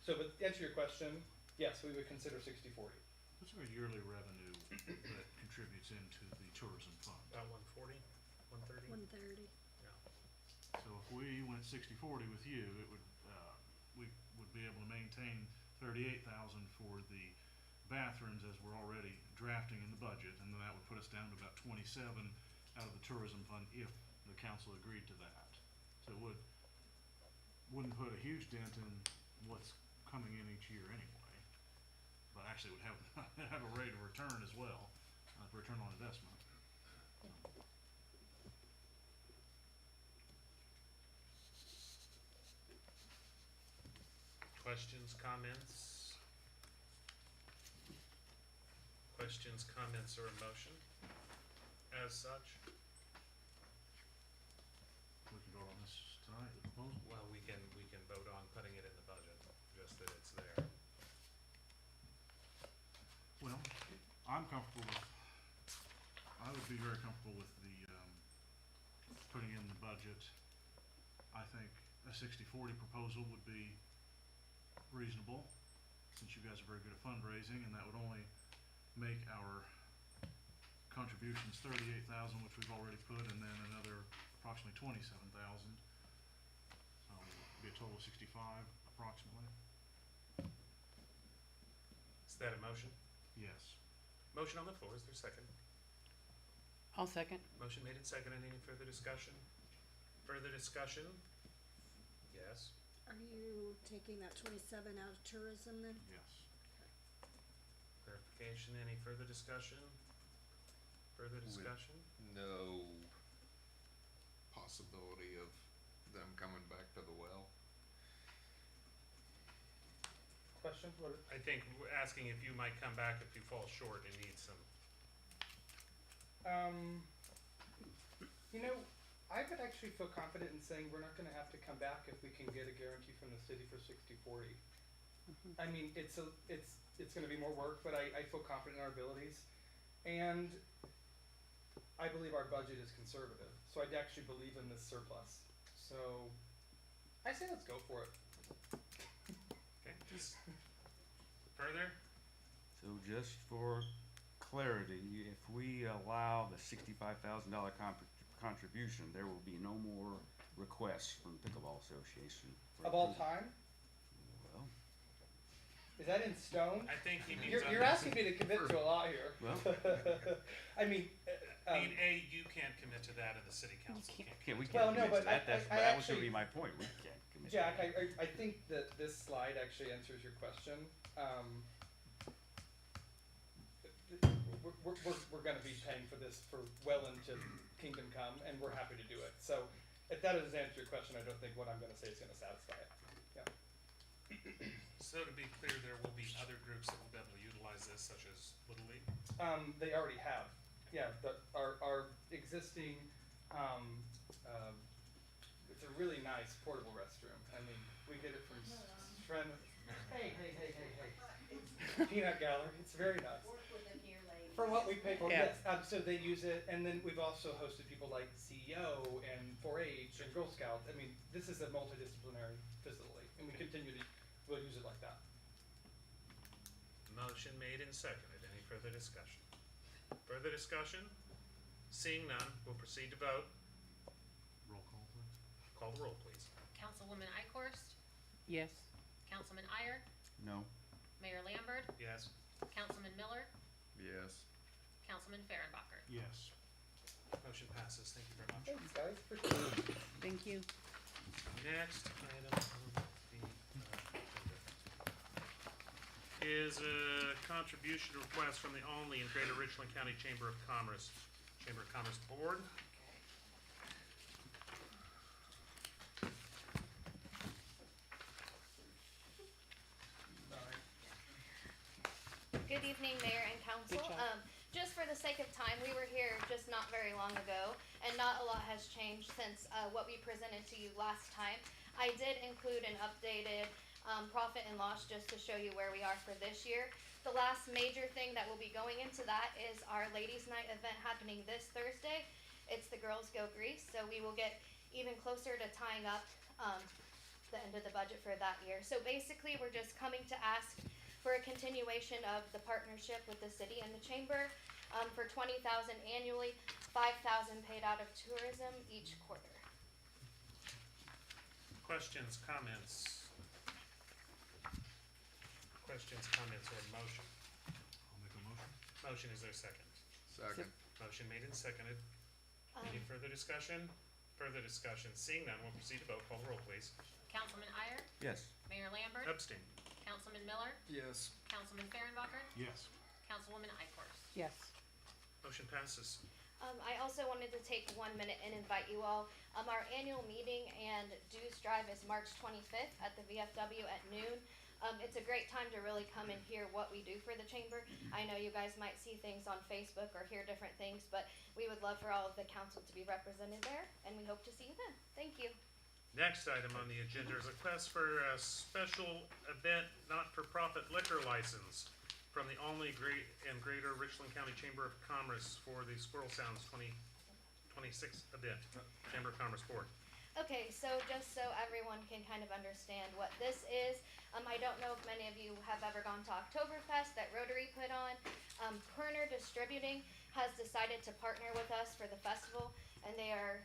So, but to answer your question, yes, we would consider 60/40. What's our yearly revenue that contributes into the tourism fund? About 140, 130? 130. So if we went 60/40 with you, it would, we would be able to maintain 38,000 for the bathrooms as we're already drafting in the budget, and then that would put us down to about 27 out of the tourism fund if the council agreed to that. So it wouldn't put a huge dent in what's coming in each year anyway, but actually would have, have a rate of return as well, return on investment. Questions, comments? Questions, comments, or a motion as such? We can vote on this tonight, the proposal. Well, we can vote on putting it in the budget, just that it's there. Well, I'm comfortable with, I would be very comfortable with the, putting in the budget. I think a 60/40 proposal would be reasonable, since you guys are very good at fundraising, and that would only make our contributions 38,000, which we've already put, and then another approximately 27,000. So it'd be a total of 65 approximately. Is that a motion? Yes. Motion on the floor, is there a second? I'll second. Motion made and seconded, any further discussion? Further discussion? Yes. Are you taking that 27 out of tourism then? Yes. Clarification, any further discussion? Further discussion? No possibility of them coming back to the well. Question? What? I think we're asking if you might come back if you fall short and need some. I would actually feel confident in saying we're not gonna have to come back if we can get a guarantee from the city for 60/40. I mean, it's gonna be more work, but I feel confident in our abilities. And I believe our budget is conservative, so I actually believe in this surplus. So I say let's go for it. Okay. Further? So just for clarity, if we allow the $65,000 contribution, there will be no more requests from the Pickleball Association. for Of all approval. time? Well, Is that in stone? I think he means. You're asking me to commit to a lot here. Well. I mean, I mean, A, you can't commit to that, and the city council can't. okay, we Well, can't no, commit to but that. That was gonna be my point. We can't commit to Jack, that. I think that this slide actually answers your question. We're gonna be paying for this for well into Kingdom Come, and we're happy to do it. So, if that doesn't answer your question, I don't think what I'm gonna say is gonna satisfy it. Yeah. So to be clear, there will be other groups that will be able to utilize this, such as Little League. They already have. Yeah, our existing, it's a really nice portable restroom. I mean, we get it from friend. Hey. Peanut Gallery. It's very nice. Work with them here, ladies. For what we pay for, Yeah. yes. So they use it, and then we've also hosted people like CEO and 4-H and Girl Scout. I mean, this is a multidisciplinary facility, and we we'll use it like that. Motion made and seconded. Any further discussion? Further discussion? Seeing none, we'll proceed to vote. Roll call, please. Call the roll, please. Councilwoman Ikorst, Yes. Councilman Iyer, No. Mayor Lambert, Yes. Councilman Miller, Yes. Councilman Farrenbacher. Yes. Motion passes. Thank you very much. Thanks, guys. Appreciate it. Thank you. Next item on the agenda is a contribution request from the Olney and Greater Richland County Chamber of Commerce Board. Good evening, Mayor and Council. Good job. Just for the sake of time, we were here just not very long ago, and not a lot has changed since what we presented to you last time. I did include an updated profit and loss just to show you where we are for this year. The last major thing that will be going into that is our Ladies' Night event happening this Thursday. It's the Girls Go Grease, so we will get even closer to tying up the end of the budget for that year. So basically, we're just coming to ask for a continuation of the partnership with the city and the chamber for $20,000 annually, $5,000 paid out of tourism each quarter. Questions, comments? Questions, comments, or motion? I'll make a motion. Motion, is there a second? Second. Motion made and seconded. Um, Any further discussion? Further discussion. Seeing none, we'll proceed to vote. Call the roll, please. Councilman Iyer, Yes. Mayor Lambert, Abstain. Councilman Miller, Yes. Councilman Farrenbacher, Yes. Councilwoman Ikorst. Yes. Motion passes. I also wanted to take 1 minute and invite you all. Our annual meeting and dues drive is March 25th at the VFW at noon. It's a great time to really come and hear what we do for the chamber. I know you guys might see things on Facebook or hear different things, but we would love for all of the council to be represented there, and we hope to see you then. Thank you. Next item on the agenda is a request for a special event not-for-profit liquor license from the Olney and Greater Richland County Chamber of Commerce for the Squirrel Sounds 2026 event, Chamber of Commerce Board. Okay, so just so everyone can kind of understand what this is, I don't know if many of you have ever gone to Oktoberfest that Rotary put on. Kerner Distributing has decided to partner with us for the festival, and they are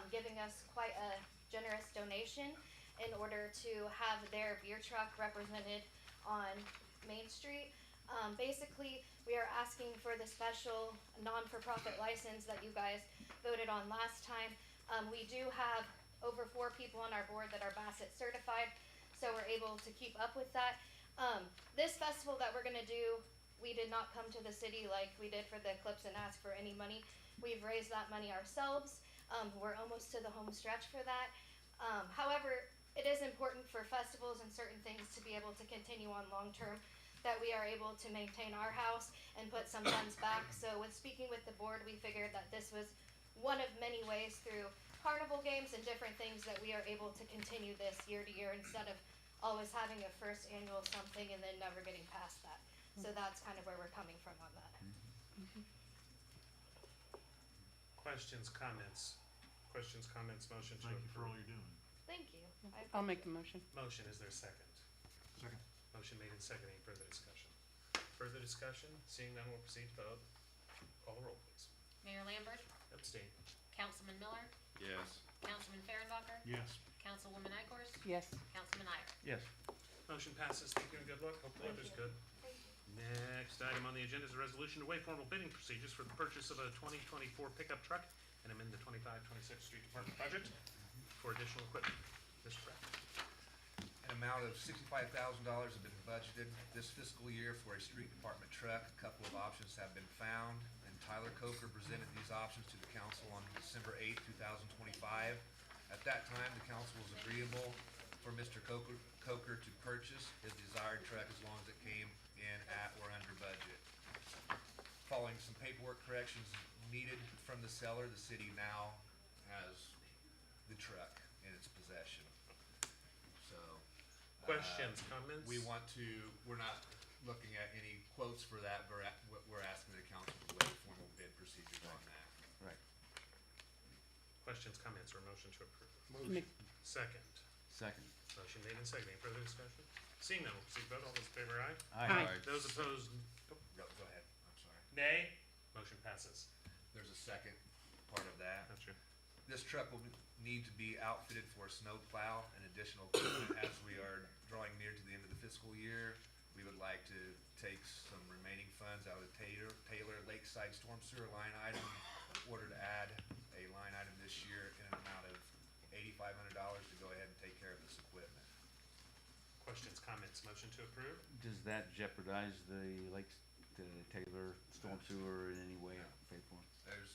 giving us quite a generous donation in order to have their beer truck represented on Main Street. Basically, we are asking for the special non-for-profit license that you guys voted on last time. We do have over 4 people on our board that are Bassett certified, so we're able to keep up with that. This festival that we're gonna do, we did not come to the city like we did for the Eclipse and ask for any money. We've raised that money ourselves. We're almost to the home stretch for that. However, it is important for festivals and certain things to be able to continue on long-term, that we are able to maintain our house and put some funds back. So with speaking with the board, we figured that this was one of many ways through carnival games and different things that we are able to continue this year to year instead of always having a first annual something and then never getting past that. So that's kind of where we're coming from on that. Questions, comments? Questions, comments, motion to Thank you for all approve. you're doing. Thank you. I'll make the motion. Motion, is there a second? Second. Motion made and seconded, any further discussion? Further discussion, seeing none, we'll proceed to vote. Call the roll, please. Mayor Lambert, Abstain. Councilman Miller, Yes. Councilman Fehrenbacher, Yes. Councilwoman Ikorst, Yes. Councilman Ire. Yes. Motion passes, thank you and good luck, hopefully Thank others you. good. Next item on the agenda is a resolution to waive formal bidding procedures for the purchase of a 2024 pickup truck and amend the 25-26 street department budget for additional equipment. Mr. Bradley. An amount of $65,000 have been budgeted this fiscal year for a street department truck. A couple of options have been found, and Tyler Coker presented these options to the council on December 8th, 2025. At that time, the council was agreeable for Mr. Coker to purchase his desired truck as long as it came in at or under budget. Following some paperwork corrections needed from the seller, the city now has the truck in its possession. So. Questions, comments? We're not looking at any quotes for that, we're asking the council to waive formal bid procedures on that. Right. Questions, comments, or motion to approve? Make- Second. Second. Motion made and seconded, any further discussion? Seeing none, we'll proceed to vote, all those in favor, aye? Aye. Those opposed, Go ahead, I'm sorry. nay. Motion passes. There's a second part of that. That's true. This truck will need to be outfitted for a snow plow and additional equipment as we are drawing near to the end of the fiscal year. We would like to take some remaining funds out of the Taylor Lakeside Storm Sewer line item in order to add a line item this year in an amount of $8,500 to go ahead and take care of this equipment. Questions, comments, motion to approve? Does that jeopardize the Taylor storm sewer in any way, No. paid for? There's,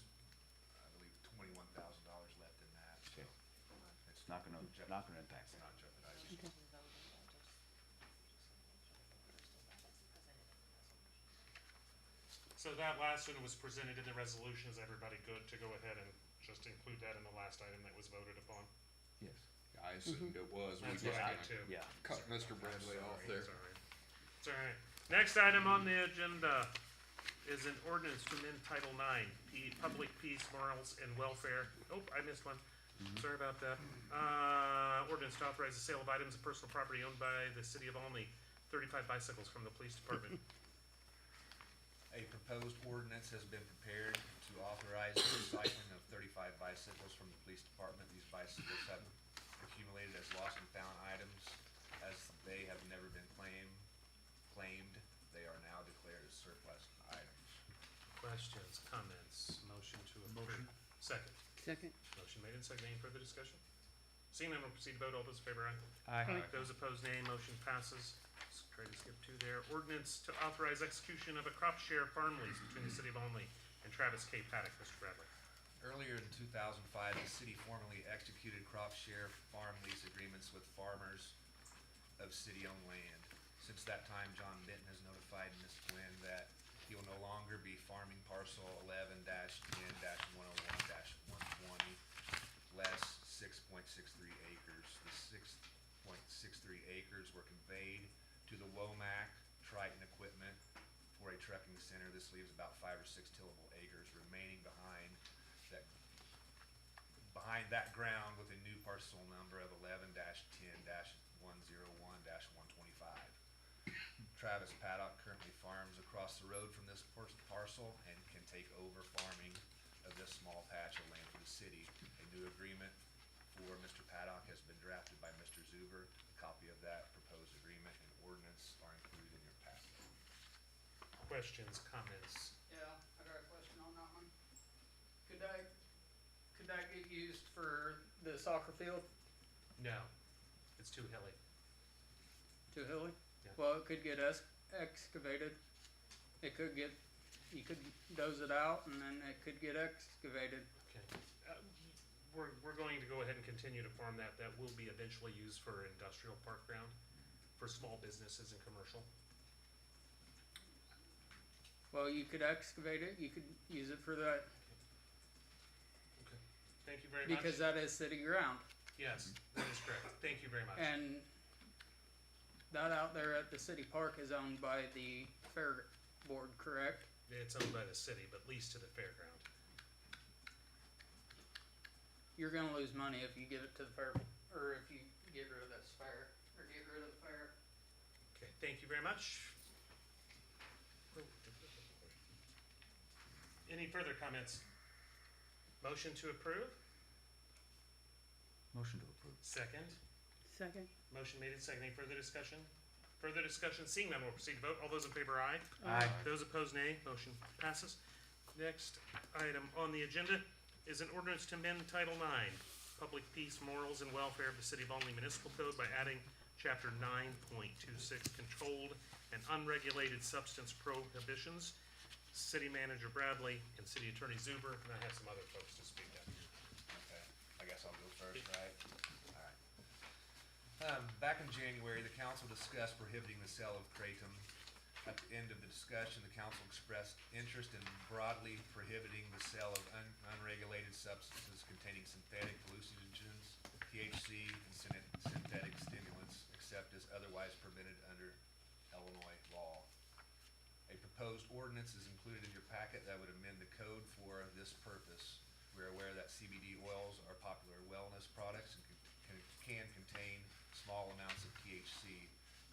I believe, $21,000 left in that, so Okay. It's not gonna impact it's that. not jeopardizing. Okay. So that last one was presented in the resolution. Is everybody good to go ahead and just include that in the last item that was voted upon? Yes. I assumed it was. We That's just what I kinda did too. Yeah. cut Mr. Bradley off there. It's all right. It's all right. Next item on the agenda is an ordinance to amend Title IX, Public Peace, Morals, and Welfare. Oh, I missed one. Sorry about that. Ordinance to authorize the sale of items of personal property owned by the city of Olney, 35 bicycles from the police department. A proposed ordinance has been prepared to authorize the recycling of 35 bicycles from the police department. These bicycles have accumulated as lost and found items. As they have never been claimed, they are now declared as surplus items. Questions, comments, motion to approve? Second. Second. Motion made and seconded. Any further discussion? Seeing none, we'll proceed to vote. All those in favor, aye? Aye. Those opposed, nay. Motion passes. Let's try to skip two there. Ordinance to authorize execution of a crop share farm lease between the city of Olney and Travis K. Paddock. Mr. Bradley. Earlier in 2005, the city formally executed crop share farm lease agreements with farmers of city-owned land. Since that time, John Benton has notified Ms. Quinn that he will no longer be farming parcel 11-10-101-120, less 6.63 acres. The 6.63 acres were conveyed to the Womack Triton Equipment for a trucking center. This leaves about 5 or 6 tillable acres remaining behind that ground with a new parcel number of 11-10-101-125. Travis Paddock currently farms across the road from this parcel and can take over farming of this small patch of land for the city. A new agreement for Mr. Paddock has been drafted by Mr. Zuber. A copy of that proposed agreement and ordinance are included in your packet. Questions, comments? Yeah, I got a question on that one. Could that get used for the soccer field? No. It's too hilly. Too hilly? Yeah. Well, it could get excavated. You could doze it out and then it could get excavated. Okay. We're going to go ahead and continue to farm that. That will be eventually used for industrial park ground, for small businesses and commercial. Well, you could excavate it, you could use it for that, Okay. Thank you very much. because that is city ground. Yes, that is correct. Thank you very much. And That out there at the city park is owned by the fair board, correct? It's owned by the city, but leased to the fairground. You're gonna lose money if you give it to the fair, or if you get rid of this fair, or get rid of the fair. Okay, thank you very much. Any further comments? Motion to approve? Motion to approve. Second. Second. Motion made and seconded. Any further discussion? Further discussion? Seeing none, we'll proceed to vote. All those in favor, aye. Aye. Those opposed, nay. Motion passes. Next item on the agenda is an ordinance to amend Title IX, Public Peace, Morals, and Welfare of the City of Olney Municipal Code by adding Chapter 9.26, Controlled and Unregulated Substance Prohibitions. City Manager Bradley and City Attorney Zuber, and I have some other folks to speak up. Okay, I guess I'll go first, right? Alright. Back in January, the council discussed prohibiting the sale of kratom. At the end of the discussion, the council expressed interest in broadly prohibiting the sale of unregulated substances containing synthetic hallucinogens, THC, and synthetic stimulants, except as otherwise permitted under Illinois law. A proposed ordinance is included in your packet that would amend the code for this purpose. We're aware that CBD oils are popular wellness products and can contain small amounts of THC.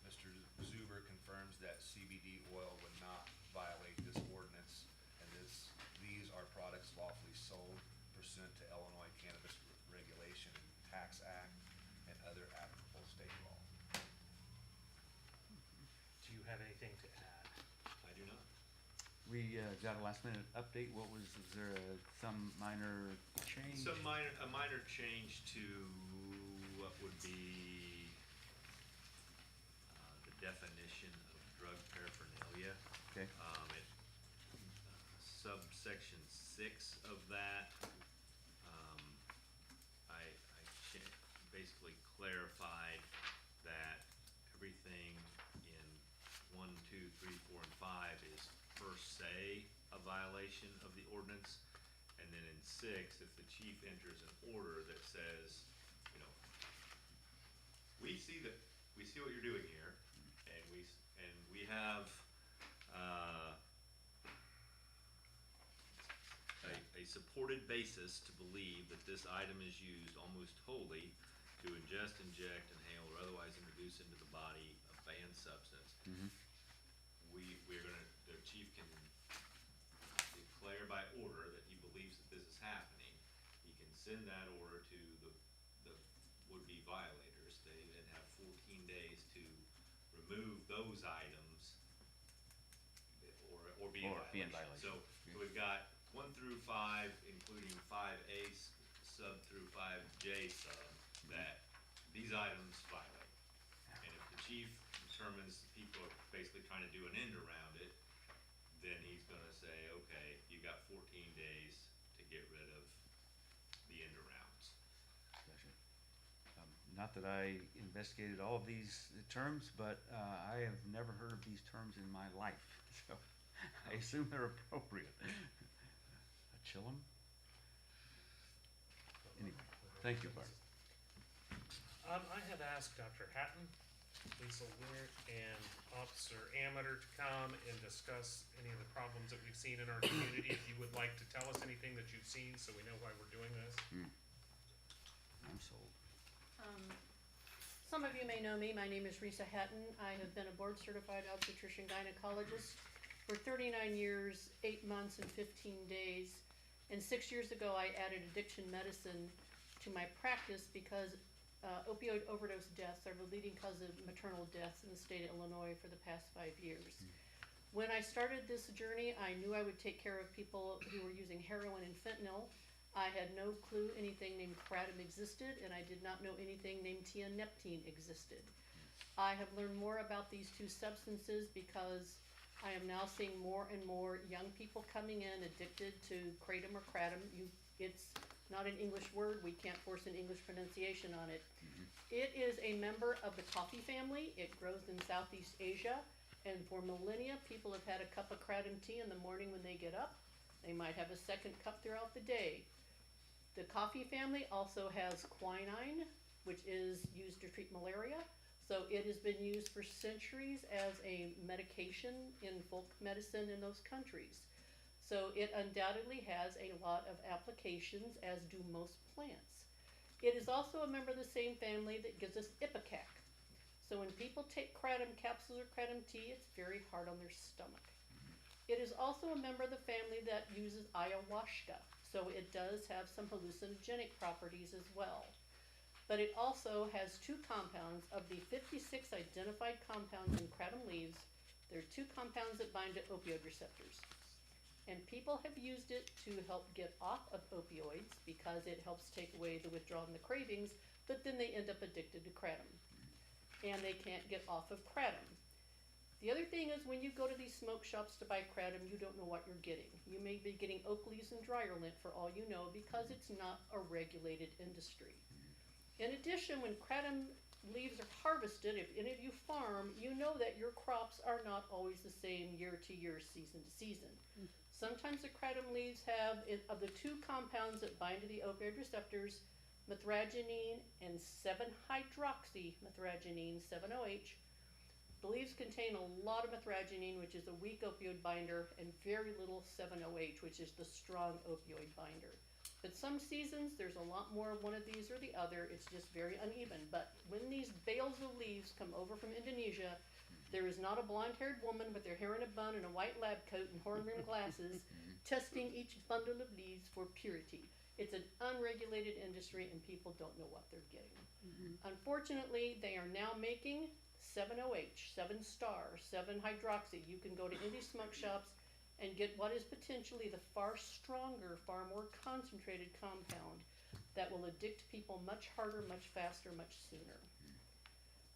Mr. Zuber confirms that CBD oil would not violate this ordinance, and these are products lawfully sold pursuant to Illinois Cannabis Regulation and Tax Act and other applicable state law. Do you have anything to add? I do not. We got a last minute update. What was, is there some minor change? A minor change to what would be the definition of drug paraphernalia. Okay. Subsection 6 of that, I basically clarified that everything in 1, 2, 3, 4, and 5 is per se a violation of the ordinance. And then in 6, if the chief enters an order that says, you know, we see what you're doing here, and we have a supported basis to believe that this item is used almost wholly to ingest, inject, inhale, or otherwise introduce into the body a banned substance. Mhm. The chief can declare by order that he believes that this is happening. He can send that order to the would-be violators. They then have 14 days to remove those items or be in violation. So we've got 1 through 5, including 5A sub through 5J sub, that these items violate. And if the chief determines that people are basically trying to do an end around it, then he's gonna say, okay, you got 14 days to get rid of the end arounds. Gotcha. Not that I investigated all of these terms, but I have never heard of these terms in my life, so I assume they're appropriate. Chillum? Anyway, thank you, Bart. I have asked Dr. Hatton, Lisa Weir, and Officer Amater to come and discuss any of the problems that we've seen in our community. If you would like to tell us anything that you've seen, so we know why we're doing this. I'm sold. Some of you may know me. My name is Risa Hatton. I have been a board-certified obstetrician gynecologist for 39 years, 8 months, and 15 days. And 6 years ago, I added addiction medicine to my practice because opioid overdose deaths are the leading cause of maternal deaths in the state of Illinois for the past 5 years. When I started this journey, I knew I would take care of people who were using heroin and fentanyl. I had no clue anything named kratom existed, and I did not know anything named tianeptine existed. I have learned more about these two substances because I am now seeing more and more young people coming in addicted to kratom or kratom. It's not an English word. We can't force an English pronunciation on it. It is a member of the coffee family. It grows in Southeast Asia. And for millennia, people have had a cup of kratom tea in the morning when they get up. They might have a second cup throughout the day. The coffee family also has quinine, which is used to treat malaria. So it has been used for centuries as a medication in folk medicine in those countries. So it undoubtedly has a lot of applications, as do most plants. It is also a member of the same family that gives us ipecac. So when people take kratom capsules or kratom tea, it's very hard on their stomach. It is also a member of the family that uses ayahuasca. So it does have some hallucinogenic properties as well. But it also has two compounds. Of the 56 identified compounds in kratom leaves, there are two compounds that bind to opioid receptors. And people have used it to help get off of opioids because it helps take away the withdrawal and the cravings, but then they end up addicted to kratom. And they can't get off of kratom. The other thing is when you go to these smoke shops to buy kratom, you don't know what you're getting. You may be getting oak leaves and dryer lint for all you know because it's not a regulated industry. In addition, when kratom leaves are harvested, if any of you farm, you know that your crops are not always the same year to year, season to season. Sometimes the kratom leaves have, of the two compounds that bind to the opioid receptors, methragenine and 7-hydroxymethragenine, 7-OH. The leaves contain a lot of methragenine, which is a weak opioid binder, and very little 7-OH, which is the strong opioid binder. But some seasons, there's a lot more of one of these or the other. It's just very uneven. But when these bales of leaves come over from Indonesia, there is not a blonde-haired woman with their hair in a bun and a white lab coat and horn-rimmed glasses testing each bundle of leaves for purity. It's an unregulated industry, and people don't know what they're getting. Unfortunately, they are now making 7-OH, 7-star, 7-hydroxy. You can go to indie smoke shops and get what is potentially the far stronger, far more concentrated compound that will addict people much harder, much faster, much sooner.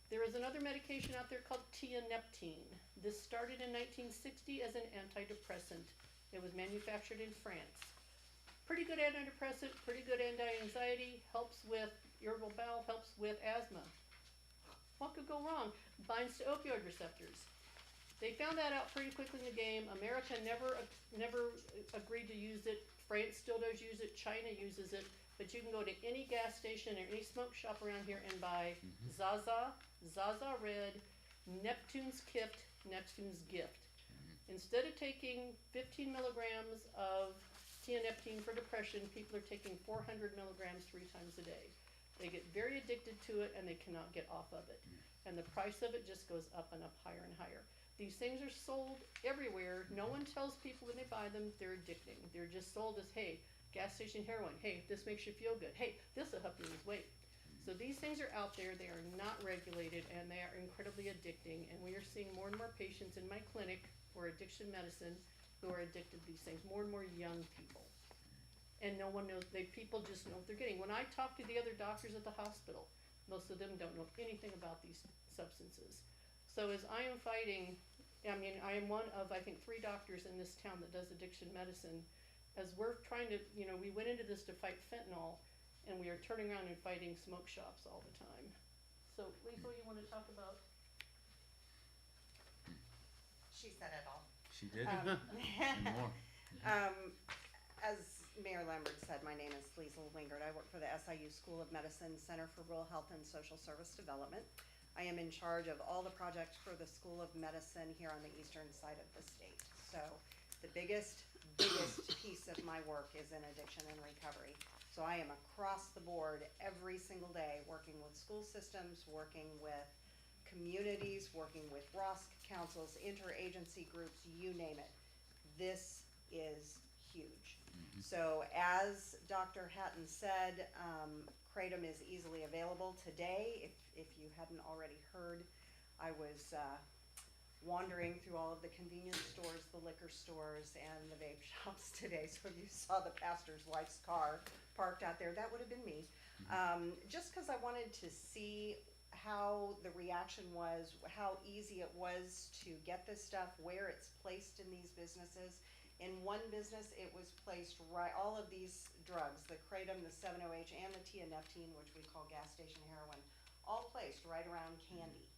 There is another medication out there called tianeptine. This started in 1960 as an antidepressant. It was manufactured in France. Pretty good antidepressant, pretty good anti-anxiety, helps with irritable bowel, helps with asthma. What could go wrong? Binds to opioid receptors. They found that out pretty quickly in the game. America never agreed to use it. France still does use it. China uses it. But you can go to any gas station or any smoke shop around here and buy Zaza, Zaza Red, Neptune's Gift, Neptune's Gift. Instead of taking 15 milligrams of tianeptine for depression, people are taking 400 milligrams 3 times a day. They get very addicted to it and they cannot get off of it. And the price of it just goes up and up, higher and higher. These things are sold everywhere. No one tells people when they buy them they're addicting. They're just sold as, hey, gas station heroin. Hey, this makes you feel good. Hey, this will help you lose weight. So these things are out there. They are not regulated, and they are incredibly addicting. And we are seeing more and more patients in my clinic for addiction medicine who are addicted to these things. More and more young people. And no one knows. People just know what they're getting. When I talk to the other doctors at the hospital, most of them don't know anything about these substances. So as I am fighting, I mean, I am one of, I think, 3 doctors in this town that does addiction medicine. As we're trying to, we went into this to fight fentanyl, and we are turning around and fighting smoke shops all the time. So, Lisa, you want to talk about? She said it all. She did? And more. As Mayor Lambert said, my name is Liesl Wingert. I work for the SIU School of Medicine Center for Rural Health and Social Service Development. I am in charge of all the projects for the School of Medicine here on the eastern side of the state. So the biggest piece of my work is in addiction and recovery. So I am across the board every single day working with school systems, working with communities, working with ROSC councils, interagency groups, you name it. This is huge. So as Dr. Hatton said, kratom is easily available today. If you hadn't already heard, I was wandering through all of the convenience stores, the liquor stores, and the vape shops today. So if you saw the pastor's wife's car parked out there, that would have been me. Just because I wanted to see how the reaction was, how easy it was to get this stuff, where it's placed in these businesses. In one business, it was placed right, all of these drugs, the kratom, the 7-OH, and the tianeptine, which we call gas station heroin, all placed right around candy.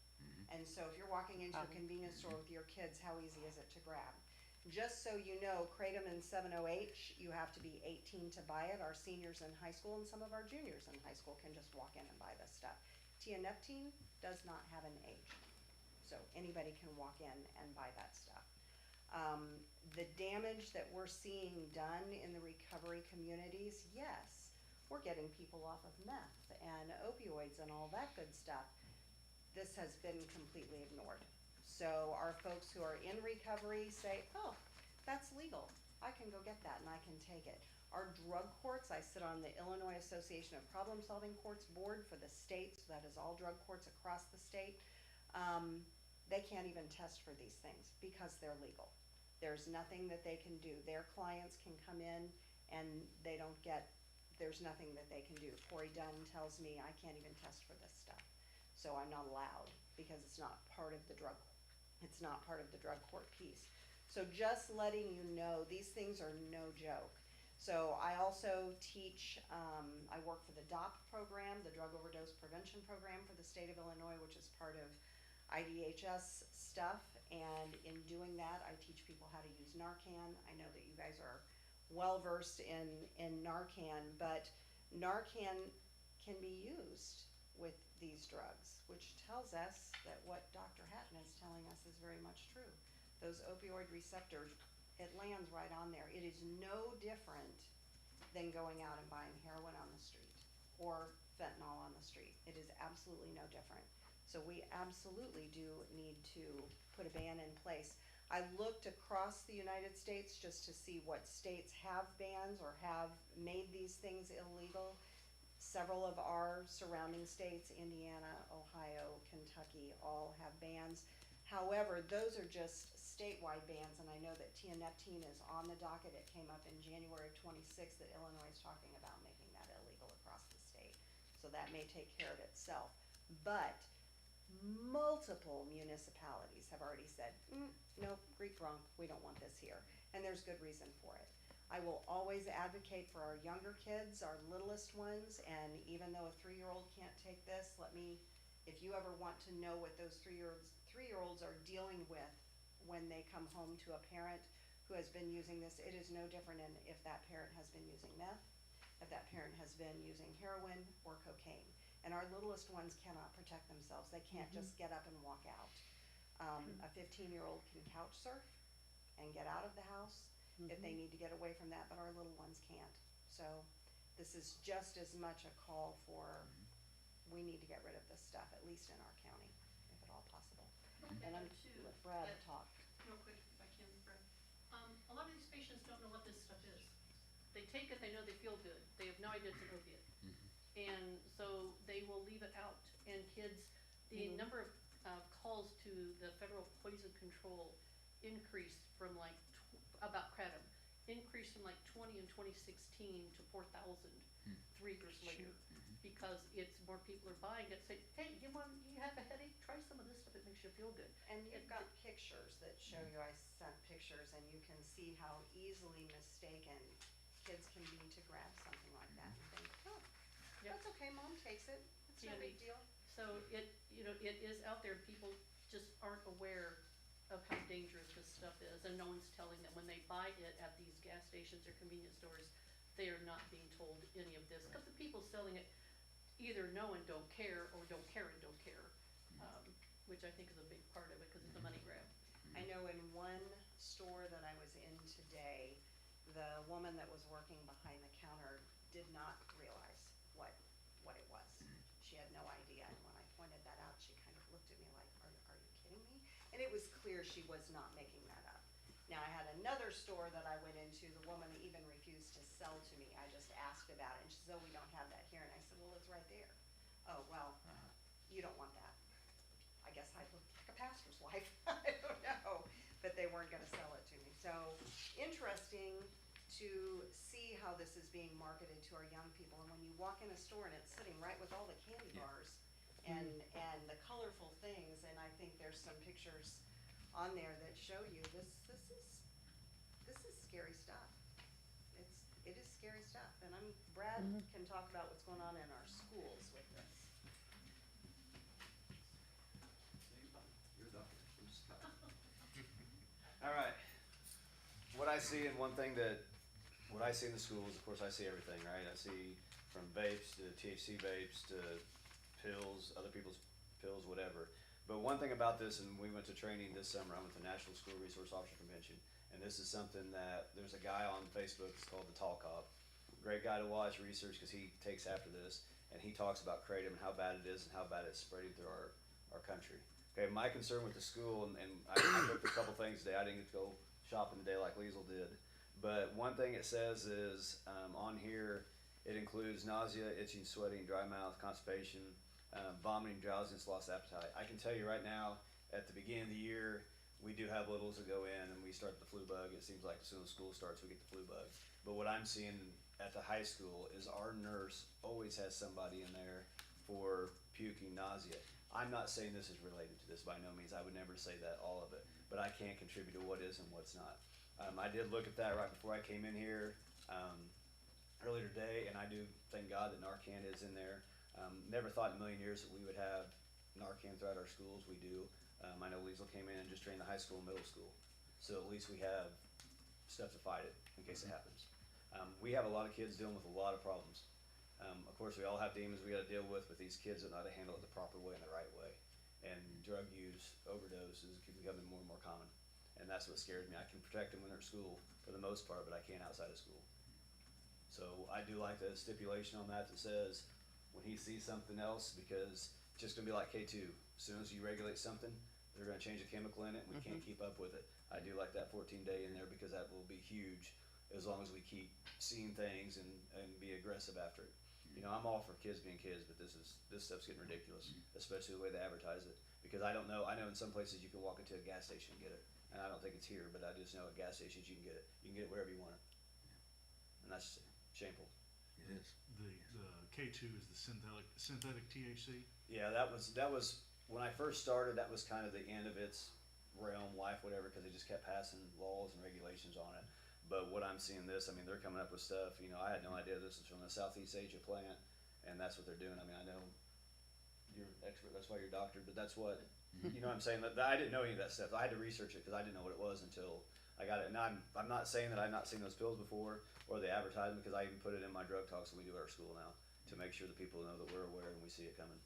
And so if you're walking into a convenience store with your kids, how easy is it to grab? Just so you know, kratom and 7-OH, you have to be 18 to buy it. Our seniors in high school and some of our juniors in high school can just walk in and buy this stuff. Tianeptine does not have an age, so anybody can walk in and buy that stuff. The damage that we're seeing done in the recovery communities, yes, we're getting people off of meth and opioids and all that good stuff. This has been completely ignored. So our folks who are in recovery say, oh, that's legal. I can go get that and I can take it. Our drug courts, I sit on the Illinois Association of Problem Solving Courts board for the state, so that is all drug courts across the state. They can't even test for these things because they're legal. There's nothing that they can do. Their clients can come in and they don't get, there's nothing that they can do. Corey Dunn tells me I can't even test for this stuff. So I'm not allowed because it's not part of the drug court piece. So just letting you know, these things are no joke. So I also teach, I work for the DOP program, the Drug Overdose Prevention Program for the state of Illinois, which is part of IDHS stuff. And in doing that, I teach people how to use Narcan. I know that you guys are well versed in Narcan, but Narcan can be used with these drugs, which tells us that what Dr. Hatton is telling us is very much true. Those opioid receptors, it lands right on there. It is no different than going out and buying heroin on the street or fentanyl on the street. It is absolutely no different. So we absolutely do need to put a ban in place. I looked across the United States just to see what states have bans or have made these things illegal. Several of our surrounding states, Indiana, Ohio, Kentucky, all have bans. However, those are just statewide bans, and I know that tianeptine is on the docket. It came up in January of 26 that Illinois is talking about making that illegal across the state. So that may take care of itself. But multiple municipalities have already said, nope, Greek Grunk, we don't want this here. And there's good reason for it. I will always advocate for our younger kids, our littlest ones, and even though a 3-year-old can't take this, if you ever want to know what those 3-year-olds are dealing with when they come home to a parent who has been using this, it is no different than if that parent has been using meth, if that parent has been using heroin or cocaine. And our littlest ones cannot protect themselves. They can't just get up and walk out. A 15-year-old can couch surf and get out of the house if they need to get away from that, but our little ones can't. So this is just as much a call for, we need to get rid of this stuff, at least in our county, if at all possible. And I'm gonna let Brad talk. Real quick, if I can, Brad. A lot of these patients don't know what this stuff is. They take it, they know they feel good. They have no idea it's an opiate. And so they will leave it out. And kids, the number of calls to the federal poison control increased from like, about kratom, increased from like 20 in 2016 to 4,000 3 years later. Because it's more people are buying it, say, hey, you have a headache? Try some of this stuff, it makes you feel good. And you've got pictures that show you, I sent pictures, and you can see how easily mistaken kids can be to grab something like that and think, oh, that's okay, mom takes it, it's no big deal. So it is out there, people just aren't aware of how dangerous this stuff is, and no one's telling them. When they buy it at these gas stations or convenience stores, they are not being told any of this, because the people selling it either know and don't care, or don't care and don't care, which I think is a big part of it, because it's a money grab. I know in one store that I was in today, the woman that was working behind the counter did not realize what it was. She had no idea, and when I pointed that out, she kind of looked at me like, are you kidding me? And it was clear she was not making that up. Now, I had another store that I went into, the woman even refused to sell to me. I just asked about it, and she said, oh, we don't have that here. And I said, well, it's right there. Oh, well, you don't want that. I guess I looked like a pastor's wife. I don't know. But they weren't gonna sell it to me. So, interesting to see how this is being marketed to our young people. And when you walk in a store and it's sitting right with all the candy bars and the colorful things, and I think there's some pictures on there that show you this is scary stuff. It is scary stuff, and Brad can talk about what's going on in our schools with this. All right. What I see, and what I see in the schools, of course, I see everything, right? I see from vapes to THC vapes to pills, other people's pills, whatever. But one thing about this, and we went to training this summer, I went to National School Resource Officer Convention, and this is something that, there's a guy on Facebook, it's called the Tall Cop. Great guy to watch, research, because he takes after this, and he talks about kratom and how bad it is and how bad it's spreading through our country. Okay, my concern with the school, and I looked at a couple things today, I didn't get to go shopping today like Liesl did, but one thing it says is, on here, it includes nausea, itching, sweating, dry mouth, constipation, vomiting, drowsiness, lost appetite. I can tell you right now, at the beginning of the year, we do have littles that go in and we start the flu bug. It seems like as soon as school starts, we get the flu bug. But what I'm seeing at the high school is our nurse always has somebody in there for puking, nausea. I'm not saying this is related to this by no means. I would never say that, all of it. But I can't contribute to what is and what's not. I did look at that right before I came in here earlier today, and I do thank God that Narcan is in there. Never thought in a million years that we would have Narcan throughout our schools. We do. I know Liesl came in and just trained the high school and middle school. So at least we have stuff to fight it in case it happens. We have a lot of kids dealing with a lot of problems. Of course, we all have demons we got to deal with, but these kids don't know how to handle it the proper way and the right way. And drug use, overdoses, keep becoming more and more common. And that's what scares me. I can protect them when they're at school for the most part, but I can't outside of school. So I do like the stipulation on that that says when he sees something else, because it's just gonna be like K2. As soon as you regulate something, they're gonna change a chemical in it, and we can't keep up with it. I do like that 14-day in there because that will be huge as long as we keep seeing things and be aggressive after it. You know, I'm all for kids being kids, but this stuff's getting ridiculous, especially the way they advertise it. Because I don't know, I know in some places you can walk into a gas station and get it, and I don't think it's here, but I just know at gas stations you can get it. You can get it wherever you want it, and that's shameful. It is. The K2 is the synthetic THC? Yeah, that was when I first started, that was kind of the end of its realm, life, whatever, because they just kept passing laws and regulations on it. But what I'm seeing this, I mean, they're coming up with stuff, you know, I had no idea this was from a Southeast Asia plant, and that's what they're doing. I mean, I know you're an expert, that's why you're a doctor, but that's what, you know what I'm saying? That I didn't know any of that stuff. I had to research it because I didn't know what it was until I got it. And I'm not saying that I've not seen those pills before or the advertisement, because I even put it in my drug talks that we do at our school now to make sure that people know that we're aware and we see it coming.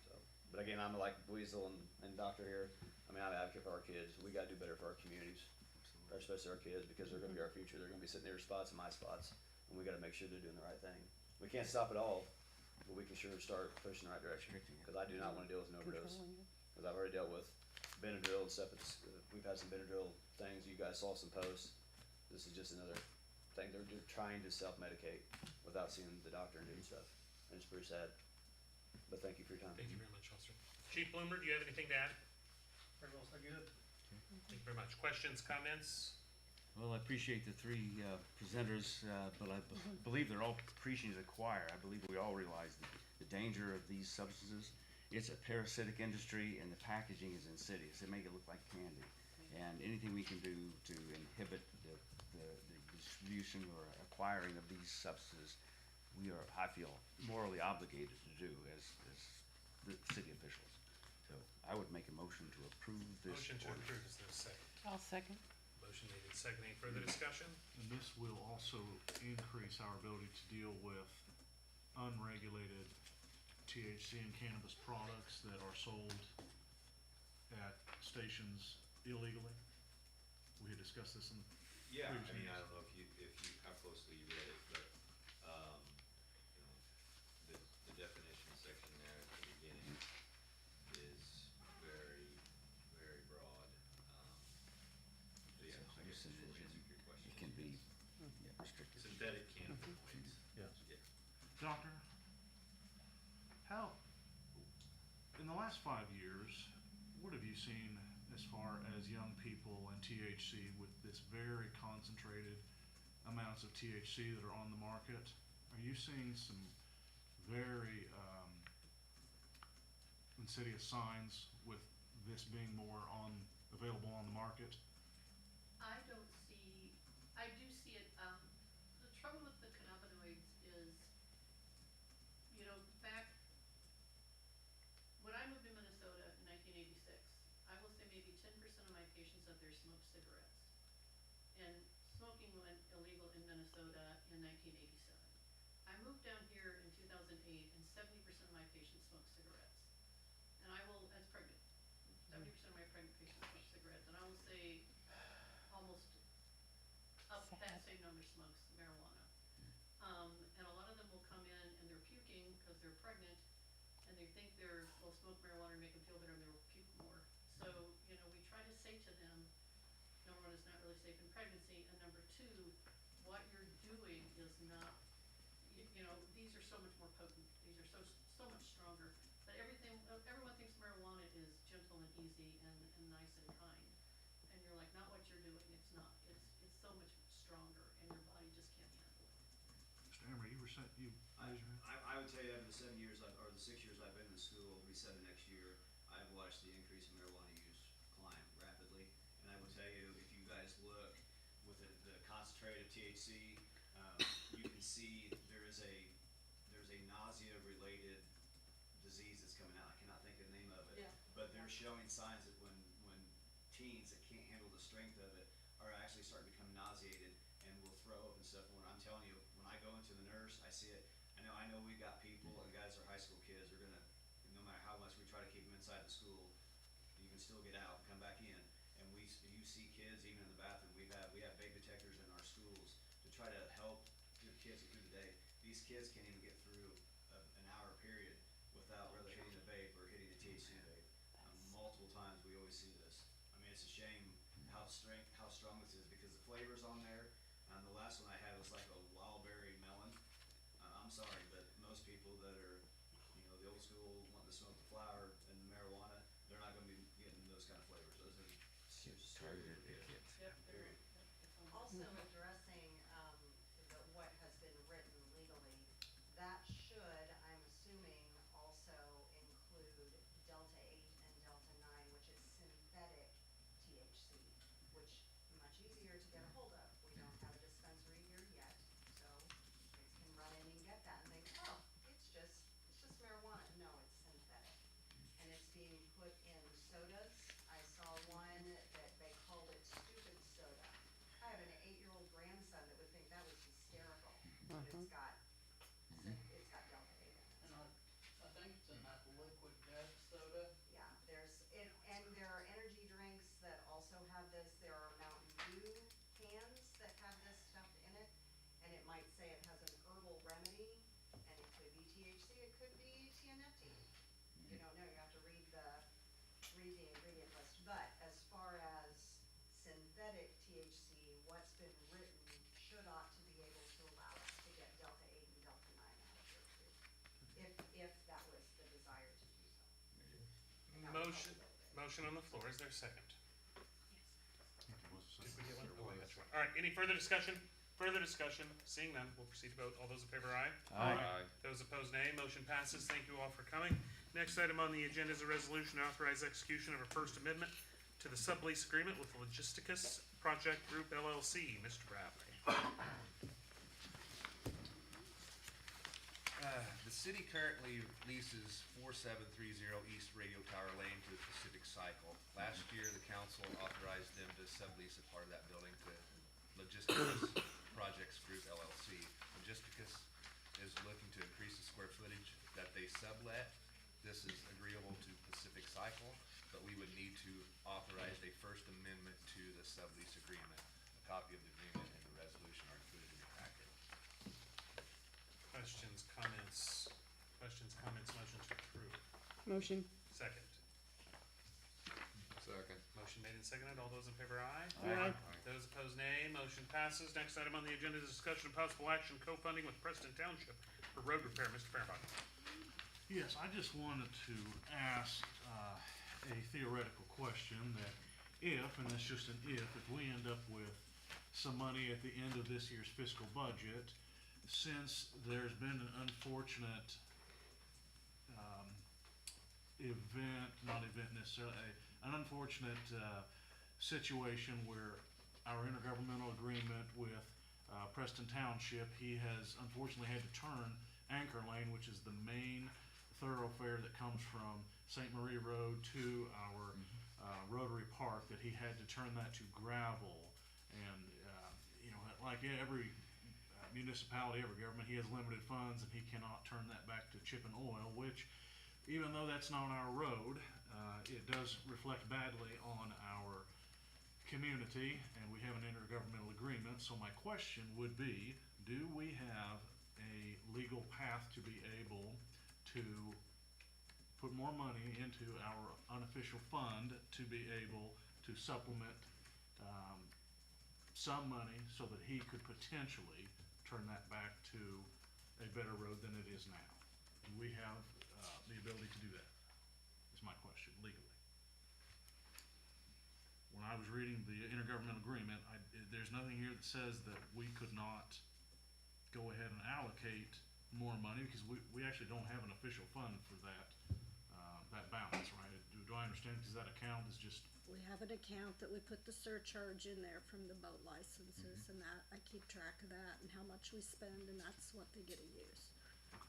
So, but again, I'm like Liesl and Doctor here. I mean, I'm an advocate for our kids. We gotta do better for our communities, especially our kids, because they're gonna be our future. They're gonna be sitting in their spots and my spots, and we gotta make sure they're doing the right thing. We can't stop it all, but we can sure start pushing the right direction, because I do not wanna deal with an overdose. Because I've already dealt with Benadryl and stuff. We've had some Benadryl things. You guys saw some posts. This is just another thing. They're just trying to self-medicate without seeing the doctor and doing stuff. And it's pretty sad. But thank you for your time. Thank you very much, officer. Chief Bloomer, do you have anything to add? Very well, so good. Thank you very much. Questions, comments? Well, I appreciate the three presenters, but I believe they're all preaching to the choir. I believe we all realize the danger of these substances. It's a parasitic industry, and the packaging is insidious. They make it look like candy. And anything we can do to inhibit the distribution or acquiring of these substances, we are, I feel, morally obligated to do as the city officials. So I would make a motion to approve this. Motion to ordinance. approve, is there a second? I'll second. Motion made and seconded. Any further discussion? And this will also increase our ability to deal with unregulated THC and cannabis products that are sold at stations illegally. We had discussed this in Yeah, previous I mean, I meetings. don't know how closely you read it, but, you know, the definition section there at the beginning is very, very broad. So yeah, I guess the short answer to your question. It can be restricted. Synthetic cannabis. Yes. Yeah. Doctor, how, in the last 5 years, what have you seen as far as young people and THC with this very concentrated amounts of THC that are on the market? Are you seeing some very insidious signs with this being more available on the market? I don't see, I do see it, the trouble with the cannabinoids is, you know, back, when I moved to Minnesota in 1986, I will say maybe 10% of my patients up there smoked cigarettes. And smoking went illegal in Minnesota in 1987. I moved down here in 2008, and 70% of my patients 70% of my pregnant patients smoke cigarettes, and I will say almost up that same number smokes marijuana. And a lot of them will come in and they're puking because they're pregnant, and they think they'll smoke marijuana and make them feel better, and they'll puke more. So, you know, we try to say to them, number one, it's not really safe in pregnancy, and number two, what you're doing is not, you know, these are so much more potent, these are so much stronger, but everyone thinks marijuana is gentle and easy and nice and kind, and you're like, not what you're doing, it's not, it's so much stronger, and your body just can't handle it. Mr. Emery, you were saying, you raised your hand? I would tell you, over the 7 years, or the 6 years I've been in the school, will be 7 next year, I've watched the increase in marijuana use climb rapidly. And I will tell you, if you guys look with the concentrated THC, you can see there's a nausea-related disease that's coming out. I cannot think of the name of it. Yeah. But they're showing signs that when teens that can't handle the strength of it are actually starting to become nauseated and will throw up and stuff. When I'm telling you, when I go into the nurse, I see it. I know we've got people and guys that are high school kids are gonna, no matter how much we try to keep them inside the school, you can still get out and come back in. And you see kids even in the bathroom. We have vape detectors in our schools to try to help get the kids through the day. These kids can't even get through an hour period without rather hitting the vape or hitting the THC vape. Multiple times we always see this. I mean, it's a shame how strong this is, because the flavors on there. The last one I had was like a wild berry melon. I'm sorry, but most people that are, you know, the old school wanting to smoke the flower and the marijuana, they're not gonna be getting those kind of flavors. Those are Targeted good. kids. Yep, Period. Also addressing, what has been written legally, that should, I'm assuming, also include Delta 8 and Delta 9, which is synthetic THC, which much easier to get a hold of. We don't have a dispensary here yet, so kids can run in and get that and think, oh, it's just marijuana. No, it's synthetic. And it's being put in sodas. I saw one that they called it stupid soda. I have an 8-year-old grandson that would think that was hysterical, but it's got Delta 8 in it. And I think it's in that liquid death soda. Yeah, and there are energy drinks that also have this. There are Mountain Dew cans that have this stuff in it, and it might say it has an herbal remedy, and it could be THC, it could be TNFT. You don't know, you have to read the ingredient list. But as far as synthetic THC, what's been written ought to be able to allow us to get Delta 8 and Delta 9 out of here too, if that was the desire to do so. And that would help a little bit. Motion on the floor, is there a second? What's the Did we second? get one? Oh, that's right. All right, any further discussion? Further discussion? Seeing none, we'll proceed to vote. All those in favor, aye? Aye. Those opposed, nay. Motion passes. Thank you all for coming. Next item on the agenda is a resolution to authorize execution of a First Amendment to the sublease agreement with Logisticus Project Group LLC. Mr. Bradley. The city currently leases 4730 East Radio Tower Lane to the Pacific Cycle. Last year, the council authorized them to sublease a part of that building to Logisticus Projects Group LLC. Logisticus is looking to increase the square footage that they sublet. This is agreeable to Pacific Cycle, but we would need to authorize a First Amendment to the sublease agreement. A copy of the agreement and the resolution are included in your packet. Questions, comments, motion to approve. Motion. Second. Second. Motion made and seconded. All those in favor, aye? Aye. Those opposed, nay. Motion passes. Next item on the agenda is discussion of possible action co-funding with Preston Township for road repair. Mr. Fehrenbach. Yes, I just wanted to ask a theoretical question that if, and it's just an if we end up with some money at the end of this year's fiscal budget, since there's been an unfortunate not event necessarily, an unfortunate situation where our intergovernmental agreement with Preston Township, he has unfortunately had to turn Anchor Lane, which is the main thoroughfare that comes from St. Marie Road to our Rotary Park, that he had to turn that to gravel. And like every municipality, every government, he has limited funds and he cannot turn that back to chip and oil, which even though that's not our road, it does reflect badly on our community, and we have an intergovernmental agreement. So my question would be, do we have a legal path to be able to put more money into our unofficial fund to be able to supplement some money so that he could potentially turn that back to a better road than it is now? Do we have the ability to do that? Is my question, legally. When I was reading the intergovernmental agreement, there's nothing here that says that we could not go ahead and allocate more money, because we actually don't have an official fund for that, that balance, right? Do I understand, because that account is just, We have an account that we put the surcharge in there from the boat licenses, and that, I keep track of that and how much we spend, and that's what they get to use.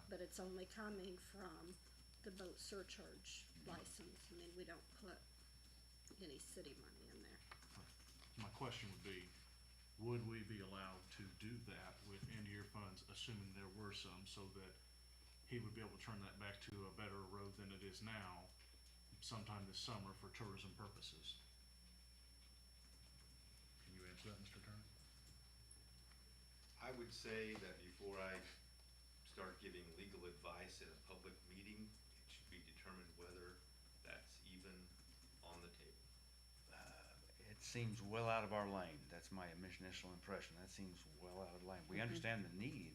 But it's only coming from the boat surcharge license. I mean, we don't put any city money in there. my question would be, would we be allowed to do that with end-of-year funds, assuming there were some, so that he would be able to turn that back to a better road than it is now sometime this summer for tourism purposes? Can you answer that, Mr. Attorney? I would say that before I start giving legal advice in a public meeting, it should be determined whether that's even on the table. It seems well out of our lane. That's my initial impression. That seems well out of lane. We understand the need,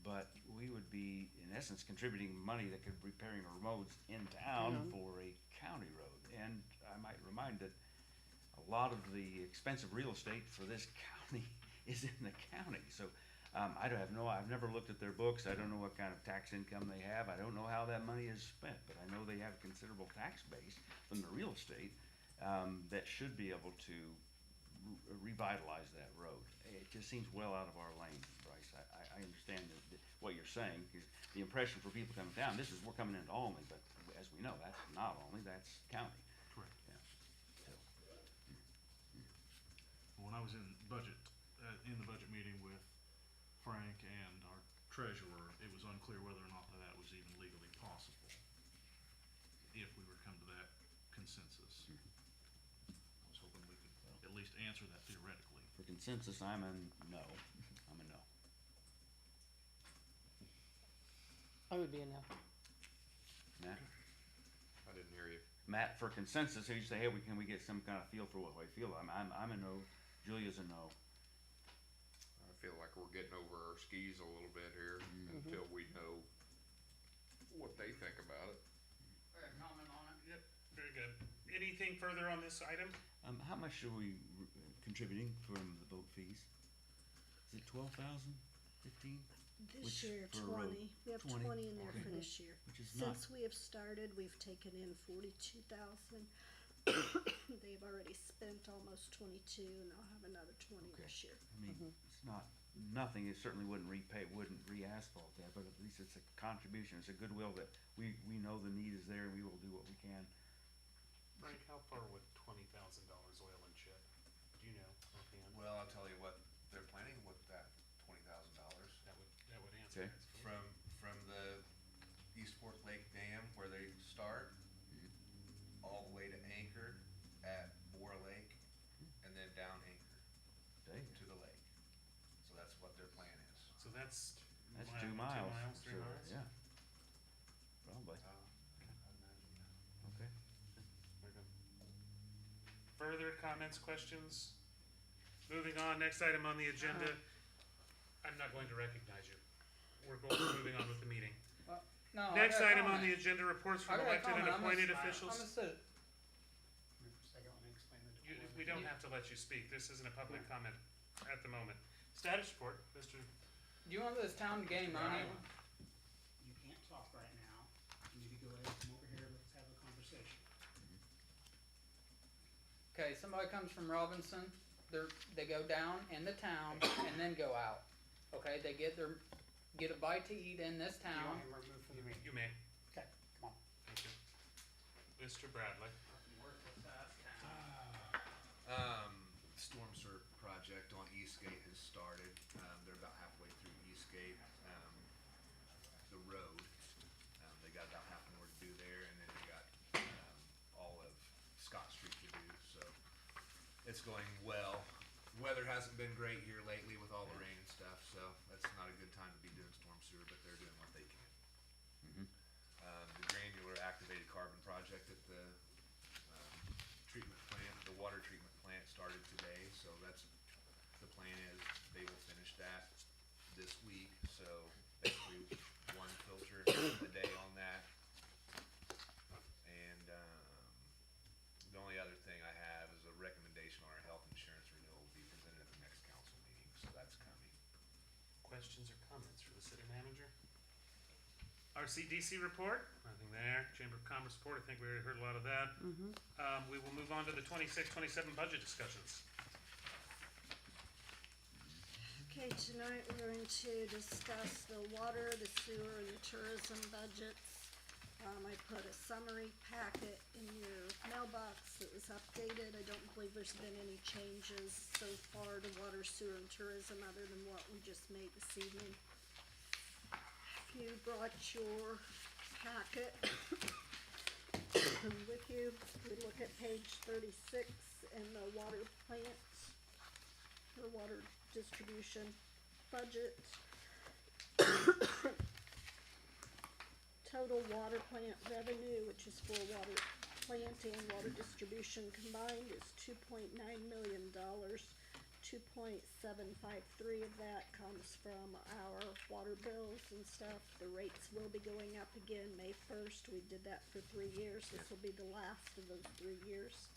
but we would be, in essence, contributing money that could be repairing roads in town for a county road. And I might remind that a lot of the expensive real estate for this county is in the county. So I've never looked at their books. I don't know what kind of tax income they have. I don't know how that money is spent, but I know they have a considerable tax base from the real estate that should be able to revitalize that road. It just seems well out of our lane, Bryce. I understand what you're saying, because the impression for people coming down, we're coming into Olney, but as we know, that's not Olney, that's county. Correct. Yeah. So, When I was in the budget meeting with Frank and our treasurer, it was unclear whether or not that was even legally possible, if we were to come to that consensus. I was hoping we could at least answer that theoretically. for consensus, I'm a no. I'm a no. I would be a no. Matt? I didn't hear you. Matt, for consensus, so you say, hey, can we get some kind of feel for what we feel? I'm a no. Julia's a no. I feel like we're getting over our skis a little bit here until we know what they think about it. Comment on it? Yep, very good. Anything further on this item? How much are we contributing from the boat fees? Is it 12,000? 15? This Which year, for a road? 20. We have 20? 20 in there for Okay. this year. Which is not, Since we have started, we've taken in 42,000. They've already spent almost 22, and they'll have another 20 Okay. this year. I mean, it's not nothing. It certainly wouldn't re-asphalt that, but at least it's a contribution. It's a goodwill that we know the need is there, and we will do what we can. Frank, how far would $20,000 oil and chip? Do you know offhand? Well, I'll tell you what they're planning with that $20,000. That would answer Okay. it. From the East Fork Lake Dam where they start, all the way to Anchor at Boar Lake, and then down Anchor Dang. to the lake. So that's what their plan is. So that's. That's mile- 2 miles. 3 So, miles? Yeah. Probably. Okay. Very good. Further comments, questions? Moving on, next item on the agenda. I'm not going to recognize you. Moving on with the meeting. No. I Next got a item on comment. the agenda, reports I from got a elected and comment. appointed I'm officials. gonna sit. We don't have to let you speak. This isn't a public comment at the moment. Status report, Mr. Do you want this town to gain money? You can't talk right now. You need to go ahead and come over here, let's have a conversation. Okay, somebody comes from Robinson, they go down in the town and then go out. Okay, they get a bite to eat in this Do you town. want him removed from the meeting? You may. Okay, come on. Thank you. Mr. Bradley. Storm Surge project on Eastgate has started. They're about halfway through Eastgate, the road. They got about half more to do there, and then they got all It's going well. Weather hasn't been great here lately with all the rain and stuff, so that's not a good time to be doing storm sewer, but they're doing what they can. The granular activated carbon project at the treatment plant, the water treatment plant started today, so that's, the plan is they will finish that this week, so basically one filter a day on that. And, the only other thing I have is a recommendation on our health insurance renewal will be presented at the next council meeting, so that's coming. Questions or comments for the city manager? RCDC report, nothing there. Chamber of Commerce report, I think we already heard a lot of that. We will move on to the 26-27 budget discussions. Okay, tonight we're going to discuss the water, the sewer, and the tourism budgets. I put a summary packet in your mailbox that was updated. I don't believe there's been any changes so far to water, sewer, and tourism other than what we just made this evening. If you brought your packet with you, we look at page 36 in the water plant, or water distribution budget. Total water plant revenue, which is for water plant and water distribution combined, is $2.9 million. 2.753 of that comes from our water bills and stuff. The rates will be going up again May 1st. We did that for 3 years. This will be the last of those 3 years.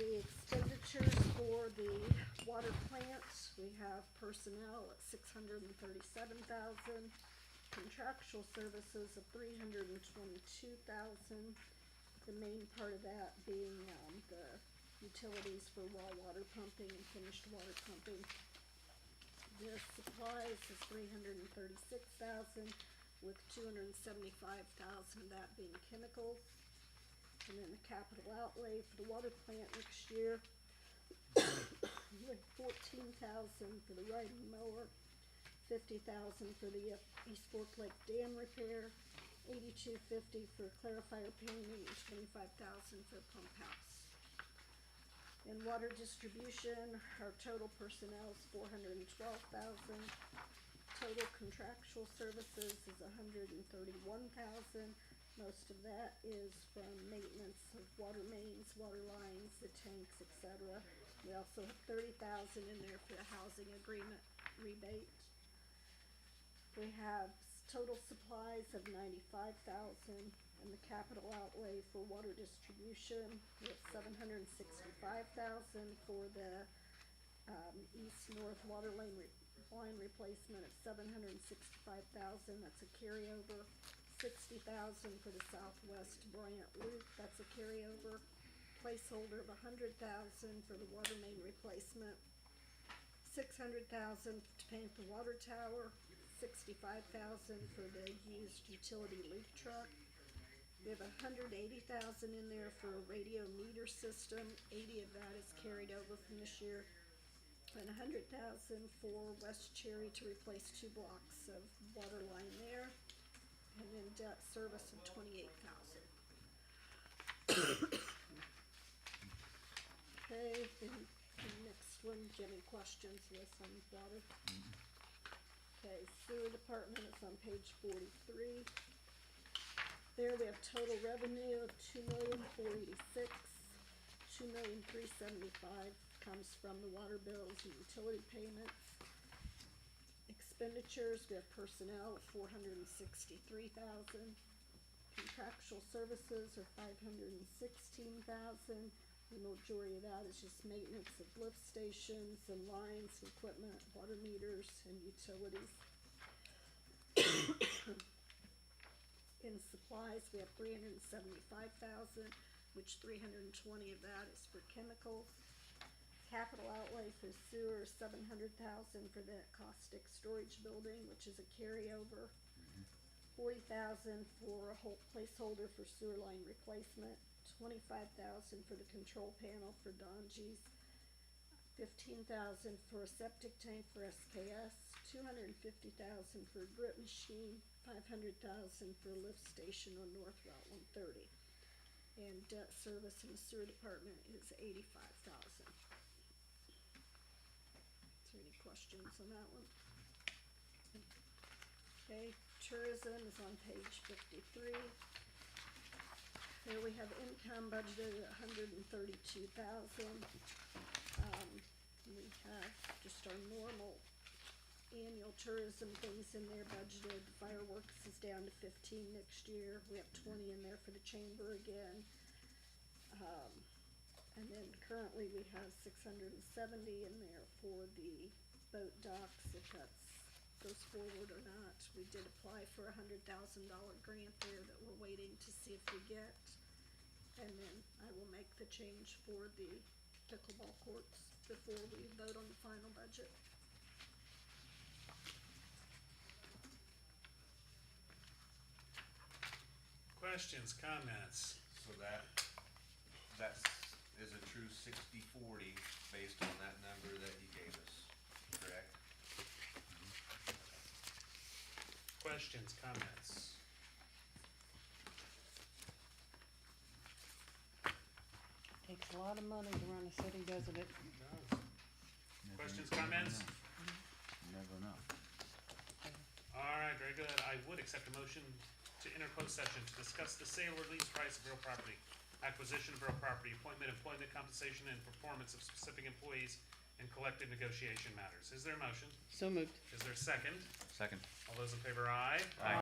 The expenditures for the water plants, we have personnel at $637,000. Contractual services of $322,000. The main part of that being the utilities for raw water pumping and finished water pumping. The supplies is $336,000, with $275,000 of that being chemicals. And then the capital outlay for the water plant next year with $14,000 for the riding mower, $50,000 for the East Fork Lake Dam repair, $82.50 for clarifier painting, and $25,000 for pump house. In water distribution, our total personnel is $412,000. Total contractual services is $131,000. Most of that is from maintenance of water mains, water lines, the tanks, etc. We also have $30,000 in there for the housing agreement rebate. We have total supplies of $95,000, and the capital outlay for water distribution is $765,000 for the east-north water line replacement of $765,000. That's a carryover. $60,000 for the southwest Bryant Loop. That's a carryover. Placeholder of $100,000 for the water main replacement. $600,000 to paint the water tower. $65,000 for the used utility leak truck. We have $180,000 in there for a radio meter system. 80 of that is carried over from this year. And $100,000 for West Cherry to replace 2 blocks of water line there. And then debt service of $28,000. Okay, then the next one, do you have any questions with on water? Okay, sewer department is on page 43. There we have total revenue of $2,486,000. $2,375,000 comes from the water bills and utility payments. Expenditures, we have personnel of $463,000. Contractual services are $516,000. The majority of that is just maintenance of lift stations and lines, equipment, water meters, and utilities. In supplies, we have $375,000, which $320,000 of that is for chemicals. Capital outlay for sewer is $700,000 for the caustic storage building, which is a carryover. $40,000 for a whole placeholder for sewer line replacement. $25,000 for the control panel for Donji's. $15,000 for a septic tank for SKS. $250,000 for a grit machine. $500,000 for a lift station on North Route 130. And debt service in the sewer department is $85,000. questions on that one? Okay, tourism is on page 53. Here we have income budgeted at $132,000. We have just our normal annual tourism things in there budgeted. Fireworks is down to 15 next year. We have 20 in there for the chamber again. And then currently we have 670 in there for the boat docks, if that's goes forward or not. We did apply for $100,000 grant there that we're waiting to see if we get. And then I will make the change for the pickleball courts before we vote on the final budget. Questions, comments? So that's is a true 60-40 based on that number that you gave us, correct? Questions, comments? Takes a lot of money to run a city, doesn't it? Questions, comments? Never know. Alright, very good. I would accept a motion to enter closed session to discuss the sale or lease price of real property, acquisition of real property, appointment, employment compensation, and performance of specific employees and collective negotiation matters. Is there a motion? So moved. Is there a second? Second. All those in favor, aye. Aye.